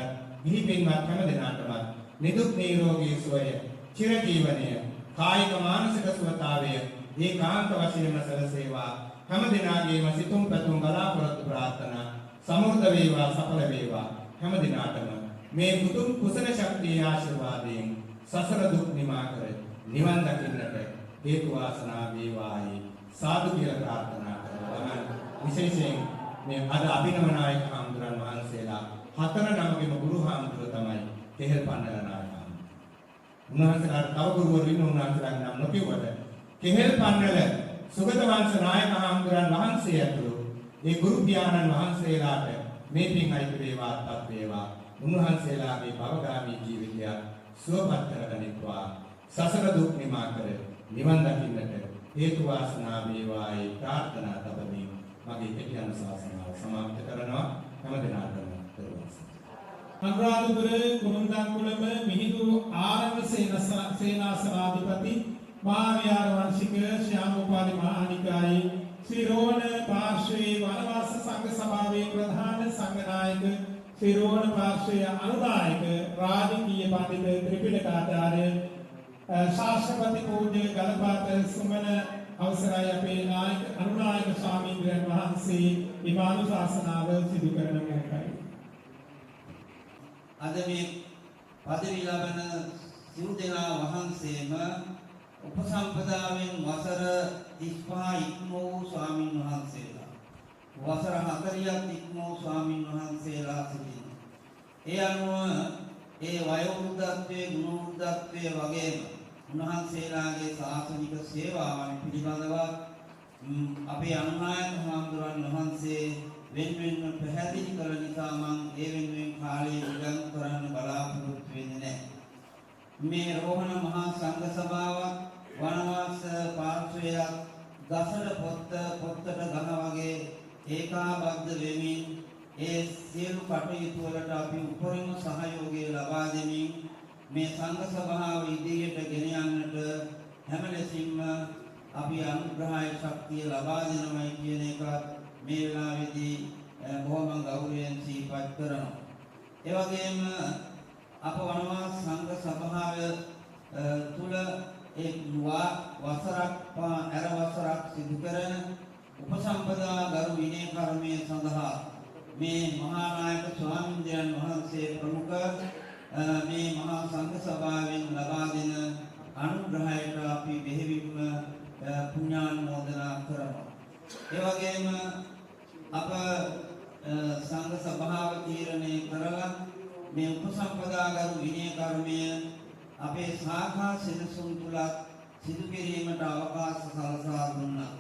ගිහි පින්වත් හැම දෙනාටම නිදුක් නිරෝගී සුවය චිරජීවනය කායික මානසික සුවතාවය ඒකාන්ත වශයෙන්ම සැලසේවා. හැම දිනාගේම සිතුම් පැතුම් බලාපොරොත්තු ප්‍රාර්ථනා සමෘද්ධ වේවා සඵල වේවා. හැම දිනාටම මේ පුදුම් කුසල ශක්තිය ආශිර්වාදයෙන් සසර දුක් නිමා කර නිවන් දකින්නට හේතු වාසනා වේවායි සාදු කියලා ප්‍රාර්ථනා කරනවා. විශේෂයෙන් මේ අද අභිනව නායක හාමුදුරන් වහන්සේලා 4 නමකම ගුරු හාමුදුරුවෝ තමයි කෙහෙල් පන්නල නායක හාමුදුරුවෝ. උන්වහන්සේලාට තව ගුරුවරු ඉන්න උන්වහන්සේලාගේ නම් නොකියුවද කෙහෙල් පන්නල සුගත වංශ නායක හාමුදුරන් වහන්සේ ඇතුළු ඒ ගුරු පියාණන් වහන්සේලාට මේ පින් අයිති වේවා අත්පත් වේවා. උන්වහන්සේලාගේ භවගාමී ජීවිතය සුවපත් කරගනිත්වා. සසර දුක් නිමා කර නිවන් දකින්නට හේතු වාසනා වේවායි ප්‍රාර්ථනා තබමින් මගේ කෙටි අනුශාසනාව සමාප්ත කරනවා. හැම දිනකටම අනුරාධපුර කුරුන්දන්කුලම මිහිඳු ආරණ්‍ය සේනාසනාධිපති මහා විහාර වංශික ශ්‍යාමෝපාලි මහානිකායේ ශ්‍රී රෝහණ පාර්ශ්වයේ වනවාස සංඝ සභාවේ ප්‍රධාන සංඝනායක ශ්‍රී රෝහණ පාර්ශ්වයේ අනුනායක රාජකීය පඬිතු ත්‍රිපිටකාචාර්ය ශාස්ත්‍රපති පූජ්‍ය ගලපාත සුමන අවසරයි අපේ නායක අනුනායක ස්වාමීන් වහන්සේ විමාන ශාසනාව සිදු කරන මොහොතයි. අද මේ පදවි ලබන සිව් දෙනා වහන්සේම උපසම්පදාවෙන් වසර 35 ඉක්ම වූ ස්වාමින් වහන්සේලා. වසර 40ක් ඉක්ම වූ ස්වාමින් වහන්සේලා සිටිනවා. ඒ අනුව ඒ වයෝවෘද්ධත්වයේ ගුණවෘද්ධත්වයේ වගේම උන්වහන්සේලාගේ ශාසනික සේවාවන් පිළිබඳව අපේ අනුනායක හාමුදුරන් වහන්සේ වෙනුවෙන් පැහැදිලි කළ නිසා මම ඒ වෙනුවෙන් කාලය ඉලක්ක කරන්න බලාපොරොත්තු වෙන්නේ නැහැ. මේ රෝහණ මහා සංඝ සභාව වනවාස පාර්ශ්වයක් දසර පොත්තට ගහ වගේ ඒකාබද්ධ වෙමින් ඒ සියලු කටයුතු වලට අපි උපරිම සහයෝගය ලබා දෙමින් මේ සංඝ සභාව ඉදිරියට ගෙන යන්නට හැම ලෙසින්ම අපි අනුග්‍රහය ශක්තිය ලබා දෙනවයි කියන එක මේ වෙලාවේදී බොහොම ගෞරවයෙන් සිහිපත් කරනවා. ඒ වගේම අප වනවාස සංඝ සභාව තුල ඒ වසරක් සිදු කරන උපසම්පදා ගරු විනය කර්මයේ සඳහා මේ මහා නායක ස්වාමීන් වහන්සේ ප්‍රමුඛ මේ මහා සංඝ සභාවෙන් ලබා දෙන අනුග්‍රහයට අපි බෙහෙවින්ම පුණ්‍යානුමෝදනා කරනවා. ඒ වගේම අප සංඝ සභාව තීරණය කරලා මේ උපසම්පදා ගරු විනය කර්මය අපේ ශාඛා සෙනසුන් තුල සිදු කිරීමට අවකාශ සලසා දුන්නා.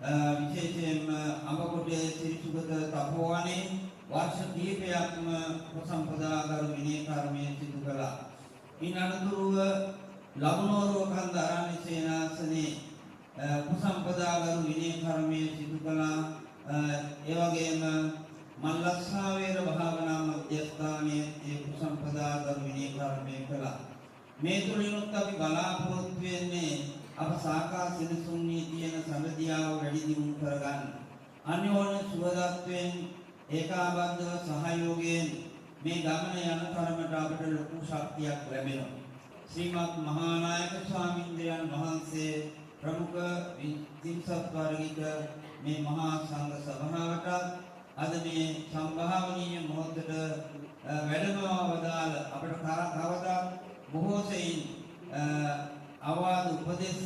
විශේෂයෙන්ම අඹකොටේ ශ්‍රීසුගත තපෝවනේ වර්ෂ කිහිපයක්ම උපසම්පදා ගරු විනය කර්මය සිදු කළා. ඉන් අනතුරුව ලබනෝරුව කන්ද ආරණ්‍ය සේනාසනේ උපසම්පදා ගරු විනය කර්මය සිදු කළා. ඒ වගේම මල්ලස්සාවේර භාවනා මධ්‍යස්ථානයේ ඒ උපසම්පදා ගරු විනය කර්මය කළා. මේ තුලිනුත් අපි බලාපොරොත්තු වෙන්නේ අප සාකා සිනසුන්හි තියෙන සම්බන්ධියාව වැඩි දියුණු කරගන්න. අන්‍යෝන්‍ය සුවදත්වයෙන් ඒකාබද්ධව සහයෝගයෙන් මේ ගමන යන තරමට අපට ලොකු ශක්තියක් ලැබෙනවා. ශ්‍රීමත් මහානායක ස්වාමීන් වහන්සේ ප්‍රමුඛ විත්තිසත් වර්ගික මේ මහා සංඝ සභාවට අද මේ සම්භාවනීය මොහොතට වැඩමවා වදාළ අපට කවදා බොහෝ සෙයින් අවවාද උපදෙස්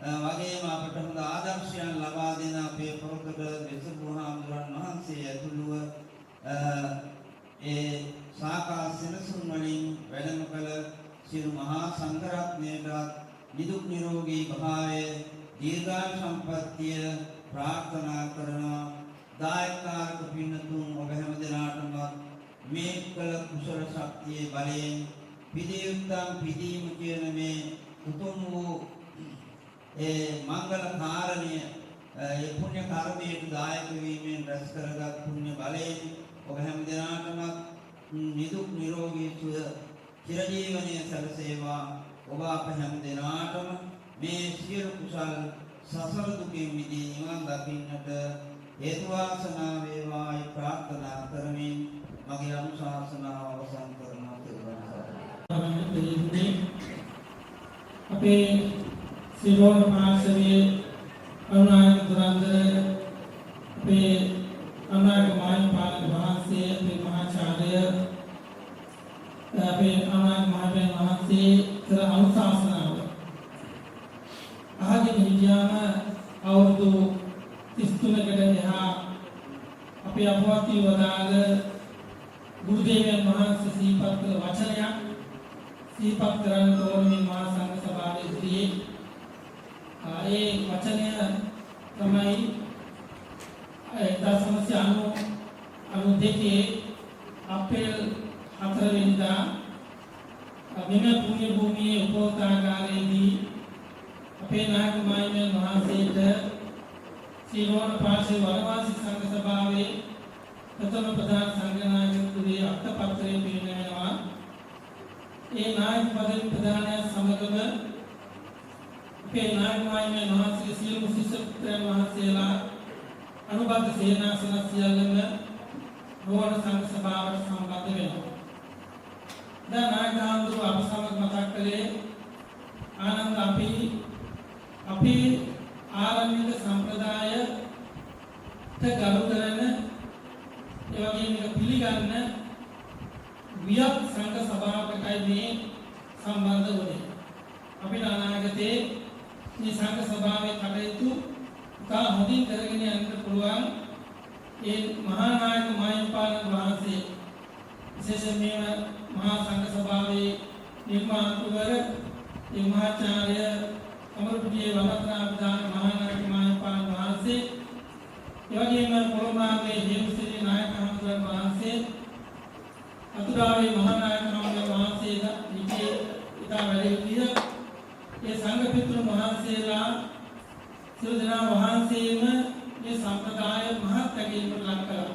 වගේම අපට හොඳ ආදර්ශයන් ලබා දෙන අපේ පොරොකට විසුරුහාමුදුරන් වහන්සේ ඇතුළුව ඒ ශාඛා සෙනසුන් වලින් වැඩම කළ සියලු මහා සංඝරත්නයට නිදුක් නිරෝගී භාවය දීර්ඝායු සම්පන්නිය ප්‍රාර්ථනා කරනවා. දායකාරක පින්නතුන් ඔබ හැම දිනාටම මේ කළ කුසල ශක්තියේ බලයෙන් පිළියුක්තම් පිළිීම කියන මේ උතුම් වූ ඒ මංගල කාරණය ඒ පුණ්‍ය කර්මයට දායක වීමෙන් රැස් කරගත් පුණ්‍ය බලයෙන් ඔබ හැම දිනාටම නිදුක් නිරෝගී සුව චිරජීවනයේ සැලසේවා. ඔබ අප හැම දිනාටම මේ සියලු කුසල් සසල දුකින් මිදී නිවන් දකින්නට හේතු වාසනා වේවායි ප්‍රාර්ථනා කරමින් මගේ අනුශාසනාව අවසන් කරනවා. අපේ සිරෝණ පාර්ශවයේ අනුනායක දුරන්දර අපේ අනුනායක මහින්පාලක වහන්සේ අපේ මහාචාර්ය අපේ අනුනායක මහත්මයන් වහන්සේ කර අනුශාසනාව අහගෙන හිටියාම අවුරුදු 33කට එහා අපි අපවත් වදාළ ගුරුදේවයන් වහන්සේ සිහිපත් කළ වචනයක් සිහිපත් කරන්න ඕනේ මහා සංඝ සභාවේ ඉදිරියේ. ඒ වචනය තමයි 1992 අප්‍රේල් 4 වෙනිදා මෙම පුණ්‍ය භූමියේ උපෝසථාගාරයේදී අපේ නායක මාහිමියන් වහන්සේට සීලවන පාර්ශ්ව වනවාසී සංඝ සභාවේ ප්‍රථම ප්‍රධාන සංඝනායකතුමේ අත්පත්‍රය පිරිනැමෙනවා. ඒ නායක පදවි ප්‍රදානය සමගම අපේ නායක මාහිමියන් වහන්සේගේ සියලුම ශිෂ්‍ය පුත්‍රයන් වහන්සේලා අනුබද්ධ සේනාසන සියල්ලම රෝහණ සංඝ සභාවට සම්බන්ධ වෙනවා. දැන් නායක හඳුරු අප සමග මතක් කළේ ආනන්ද අපි ආරණ්‍යක සම්ප්‍රදායට ගරු කරන ඒ වගේම පිළිගන්න වියක් සංඝ සභාවකටයි මේ සම්බන්ධ වුණේ. අපිට අනාගතයේ මේ සංඝ සභාවේ කටයුතු තා හොඳින් කරගෙන යන්න පුළුවන් ඒ මහා නායක මාහිමිපාණන් වහන්සේ විශේෂයෙන්ම මහා සංඝ සභාවේ නිර්මාතෘවර ඒ මහාචාර්ය අමරපුරියේ වමත්‍රාපදාන මහා නායක මාහිමිපාණන් වහන්සේ ඒ වගේම කොළඹගේ හේමසිරි නායක හඳුරන වහන්සේ අතුරාවේ මහා නායක හඳුරන වහන්සේලා ඉතිේ ඉතා වැඩි විදිය ඒ සංඝ පිටුරු වහන්සේලා සියලු දෙනා වහන්සේම මේ සම්ප්‍රදාය මහත් කැකීමට ලක් කළා.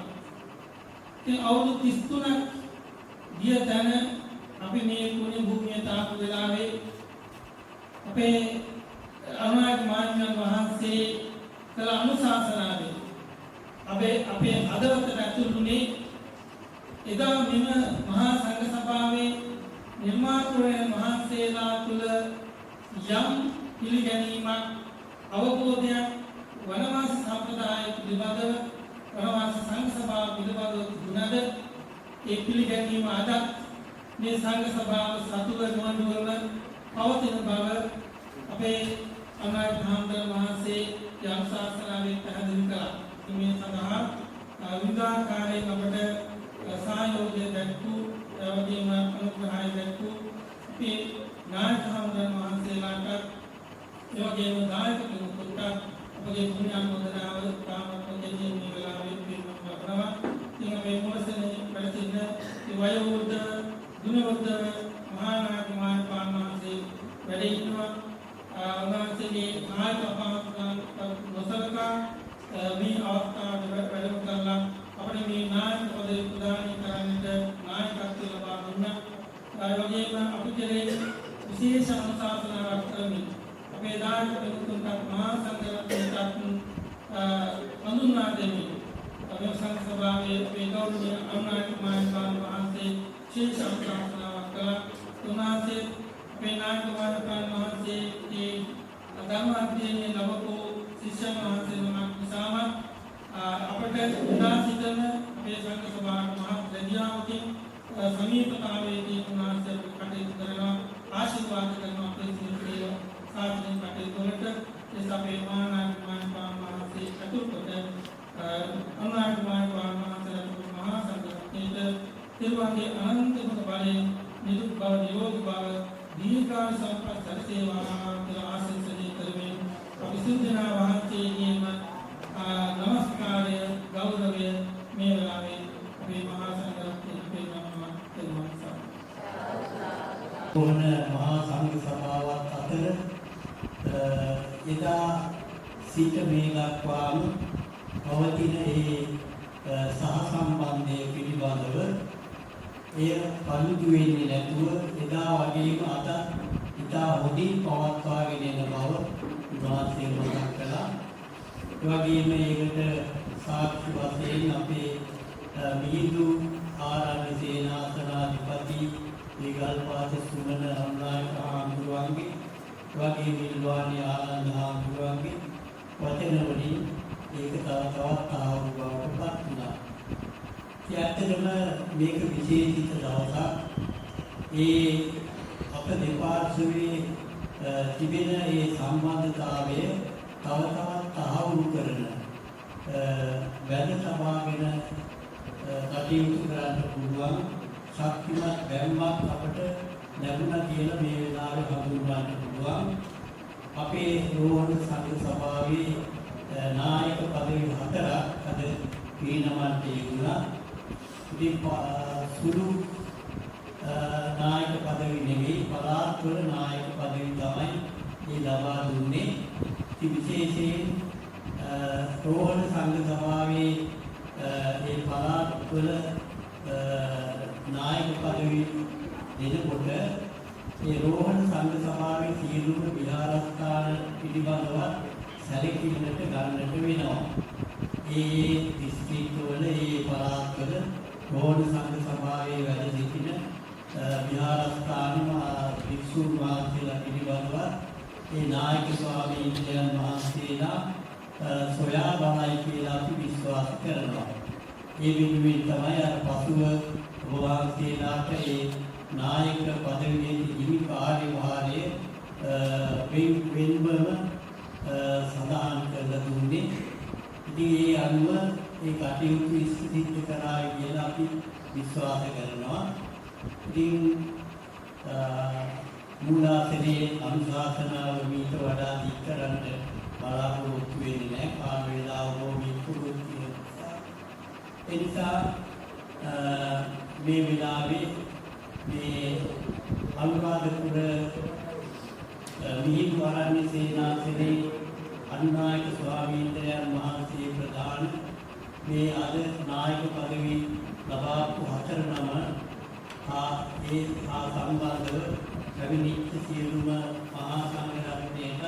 ඉතින් අවුරුදු 33ක් ගිය තැන අපි මේ පුණ්‍ය භූමියට ආපු වෙලාවේ අපේ අනුනායක මාහිමියන් වහන්සේ කළ අනුශාසනාවේ අපේ හදවතට ඇතුළුනේ එදා මෙම මහා සංඝ සභාවේ නිර්මාතෘවයන් වහන්සේලා තුළ යම් පිළිගැනීමක් අවබෝධයක් වනවාසී සම්ප්‍රදාය පිළිබඳව වනවාසී සංඝ සභාව පිළිබඳව දුනද ඒ පිළිගැනීම අද මේ සංඝ සභාව සතුව නොවන පවතින බව අපේ අනුනායක හඳුරන වහන්සේ යම් ශාස්ත්‍රාවේ පැහැදිලි කළා. මේ සඳහා විවිධාකාරයෙන් අපට සහයෝගය දැක්වූ වගේම අනුග්‍රහය දැක්වූ අපේ නායක හඳුරන වහන්සේලාට ඒ වගේම දායක කෙනෙකුට අපගේ පුණ්‍යානුමෝදනාව ප්‍රාර්ථනා මේ වෙලාවේ පිරිනමන කරනවා. ඉතින් මේ මොහොතේ වැඩසිටින ඒ වයෝවෘද්ධ ගුණවර්ධන මහා නායක මාහිමිපාණන් වහන්සේ වැඩ ඉන්නවා. උන්වහන්සේගේ නායක අපහසුතාවන් නොසලකා මේ අවස්ථාවට වැඩම කරලා අපිට මේ නායක පදවි ප්‍රදානය කරන්නට නායකත්වය ලබා දුන්නා. ඒ වගේම අපි කෙරේ විශේෂ අනුශාසනාවක් කරමින් අපේ දායක පිටුතුන්ට මහා සංඝරත්නයට හඳුන්වා දෙමින් අපේ සංඝ සභාවේ මේ ගෞරවනීය අනුනායක මාහිමිපාණන් වහන්සේ විශේෂ අනුශාසනාවක් කළා. උන්වහන්සේ අපේ නායක මාහිමිපාණන් වහන්සේගේ ධර්ම අධ්‍යයනයේ ලැබපු ශිෂ්‍යයන් වහන්සේනමක් නිසාම අපට උදා සිටම අපේ සංඝ සභාවට මහත් රැකියාවකින් සමීපතාවයේදී උන්වහන්සේ කටයුතු කරනවා ආශිර්වාද කරනවා අපේ සියලු සාසනික කටයුතු වලට ඒ අපේ මහා නායක මාහිමිපාණන් වහන්සේ අතුරු කොට අනුනායක මාහිමිපාණන් වහන්සේට මහා සංඝරත්නයට තිරුවන්ගේ අනන්ත බලයෙන් නිරුක් බව නිරෝගී බව දීර්ඝායු සම්පත් සැලසේවා කියලා ආශිර්වාද කරමින් අපි සියලු දෙනා වහන්සේගේම නමස්කාරය ගෞරවය මේ වෙලාවේ අපේ මහා සංඝරත්නයට පෙන්වනවා තෙරුවන් කොහොම මහා සංඝ සභාවත් අතර එදා සිට මේ දක්වාම පවතින ඒ සහසම්බන්ධය පිළිබඳව එය පළුදු වෙන්නේ නැතුව එදා වගේම අද ඉතා හොඳින් පවත්වාගෙන යන බව උන්වහන්සේ මතක් කළා. ඒ වගේම ඒකට සාක්ෂි වශයෙන් අපේ මිහිඳු ආරණ්‍ය සේනාසනාධිපති ඒගල්පාත සුමන අනුනායක හාමුදුරුවන්ගේ වගේම ඉල්වාණී ආනන්ද හාමුදුරුවන්ගේ වචන වලින් ඒක තවත් ආවු බවට පත් වුණා. ඇත්තටම මේක විශේෂිත දවසක්. ඒ අප දෙපාර්ශ්වයේ තිබෙන ඒ සම්බන්ධතාවය තව තවත් තහවුරු කරන වැද සමාගෙන කටයුතු කරන්න පුළුවන් ශක්තිමත් බැම්මක් අපට ලැබුණා කියලා මේ වෙලාවේ හඳුන්වන්න පුළුවන්. අපේ රෝහණ සංඝ සභාවේ නායක පදවි 4ක් අද පීනමන්ට යෙදුණා. ඉතින් සුළු නායක පදවි නෙවෙයි පළාත්වල නායක පදවි තමයි මේ ලබා දුන්නේ. ඉතින් විශේෂයෙන් රෝහණ සංඝ සභාවේ මේ පළාත්වල නායක පදවි දෙනකොට මේ රෝහණ සංඝ සභාවේ සියලුම විහාරස්ථාන පිළිබඳව සැලකිලිමට ගන්නට වෙනවා. ඒ දිස්ත්‍රික්කවල ඒ පළාත්වල රෝහණ සංඝ සභාවේ වැඩ සිටින විහාරස්ථාන භික්ෂුන් වහන්සේලා පිළිබඳව ඒ නායක ස්වාමීන් වහන්සේලා සොයා බලයි කියලා අපි විශ්වාස කරනවා. ඒ වෙනුවෙන් තමයි අර පසුව වහන්සේලාට ඒ නායක පදවියේ හිමි කාර්යභාරය වෙන්වම සඳහන් කරලා දුන්නේ. ඉතින් ඒ අනුව ඒ කටයුතු ඉස්තිරිත් කරායි කියලා අපි විශ්වාස කරනවා. ඉතින් මූලාසනයේ අනුශාසනාව මීට වඩා දික් කරන්න බලාපොරොත්තු වෙන්නේ නැහැ. කාල වේලාව බොහොම පුරුදු නිසා. ඒ නිසා මේ වෙලාවේ මේ අනුරාධපුර මිහිඳු ආරණ්‍ය සේනාසනේ අනුනායක ස්වාමීන් වහන්සේ ප්‍රධාන මේ අද නායක පදවි ලබාපු 4 නම ඒ සම්බන්ධව පැමිණිච්ච සියලුම මහා සංඝරත්නයට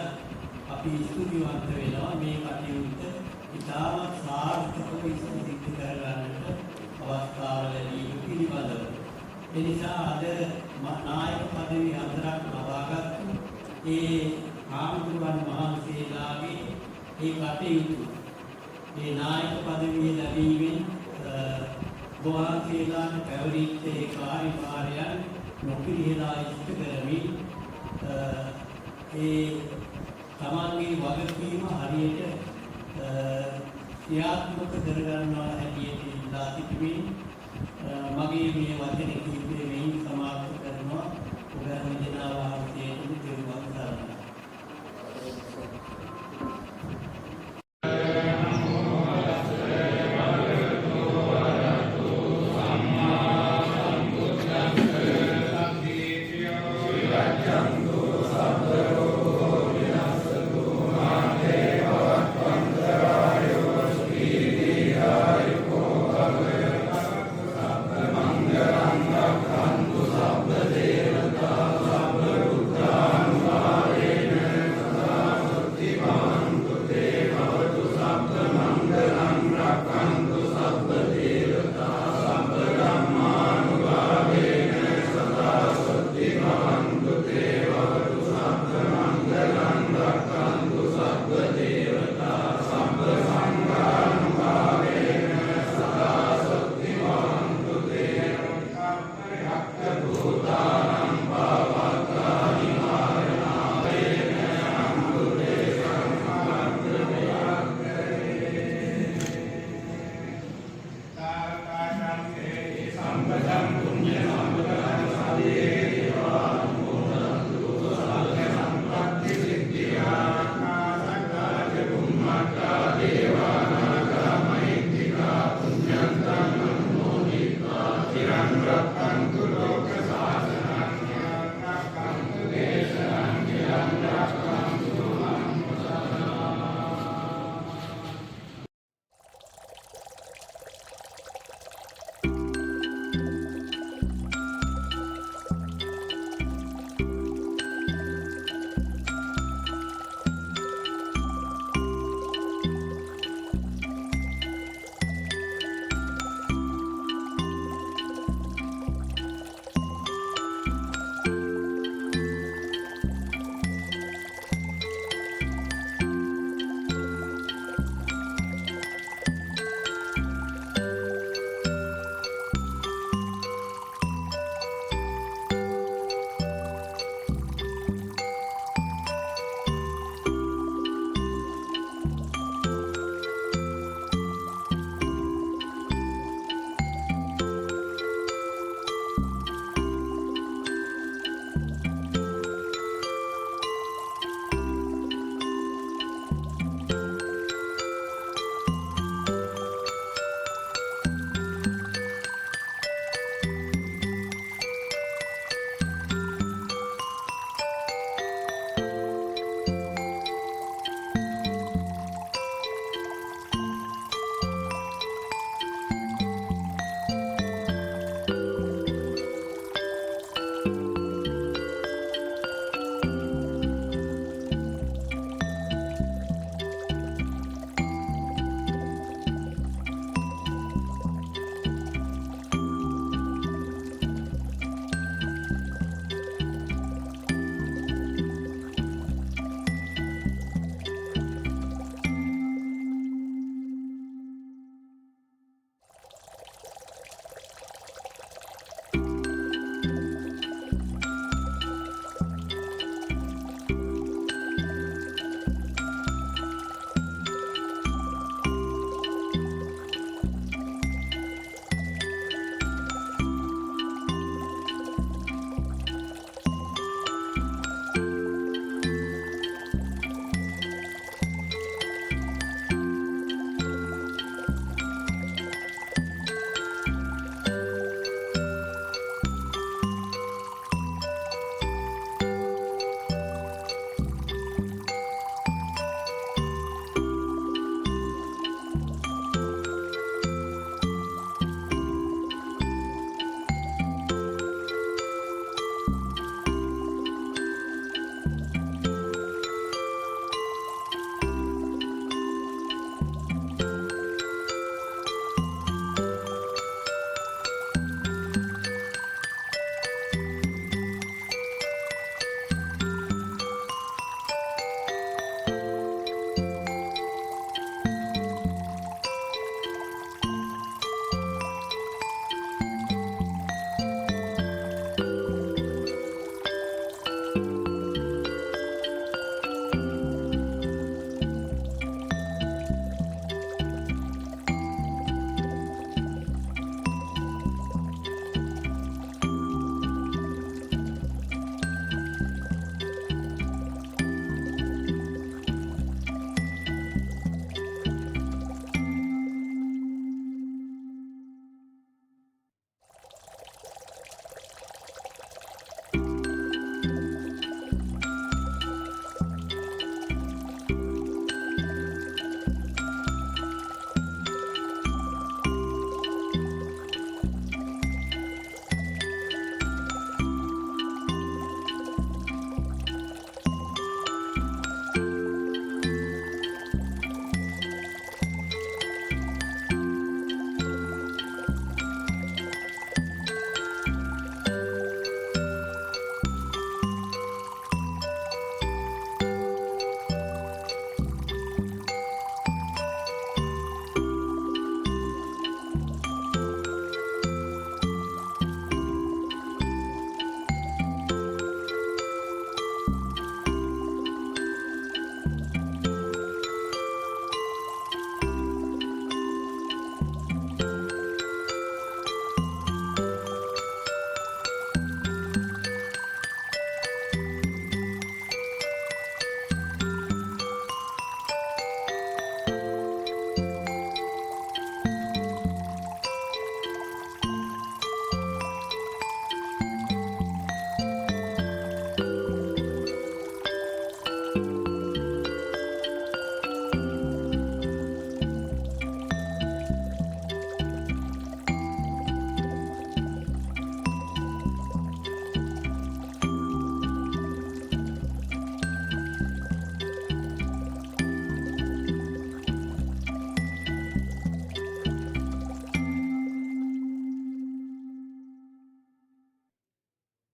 අපි ස්තුතිවන්ත වෙනවා. මේ කටයුත්ත ඉතාමත් සාර්ථකව ඉදිරියට කරගන්නට අවස්ථාව ලැබී පිළිබඳව. ඒ නිසා අද නායක පදවි 4ක් ලබාගත්තු ඒ ආමුදුන් වහන්සේලාගේ ඒ කටයුතු මේ නායක පදවිය ලැබීමෙන් වහන්සේලාට පැවරිච්ච ඒ කාර්යභාරයන් නොපිරිහෙලා ඉෂ්ට කරමින් ඒ තමන්ගේ වගකීම හරියට ක්‍රියාත්මක කරගන්නවා හැටියට ඉල්ලා සිටිමින් මගේ මේ වචන කීපය මෙයින් සමාප්ත කරනවා. ඔබ හැම දිනම වහන්සේට දෙවියන් සරණයි.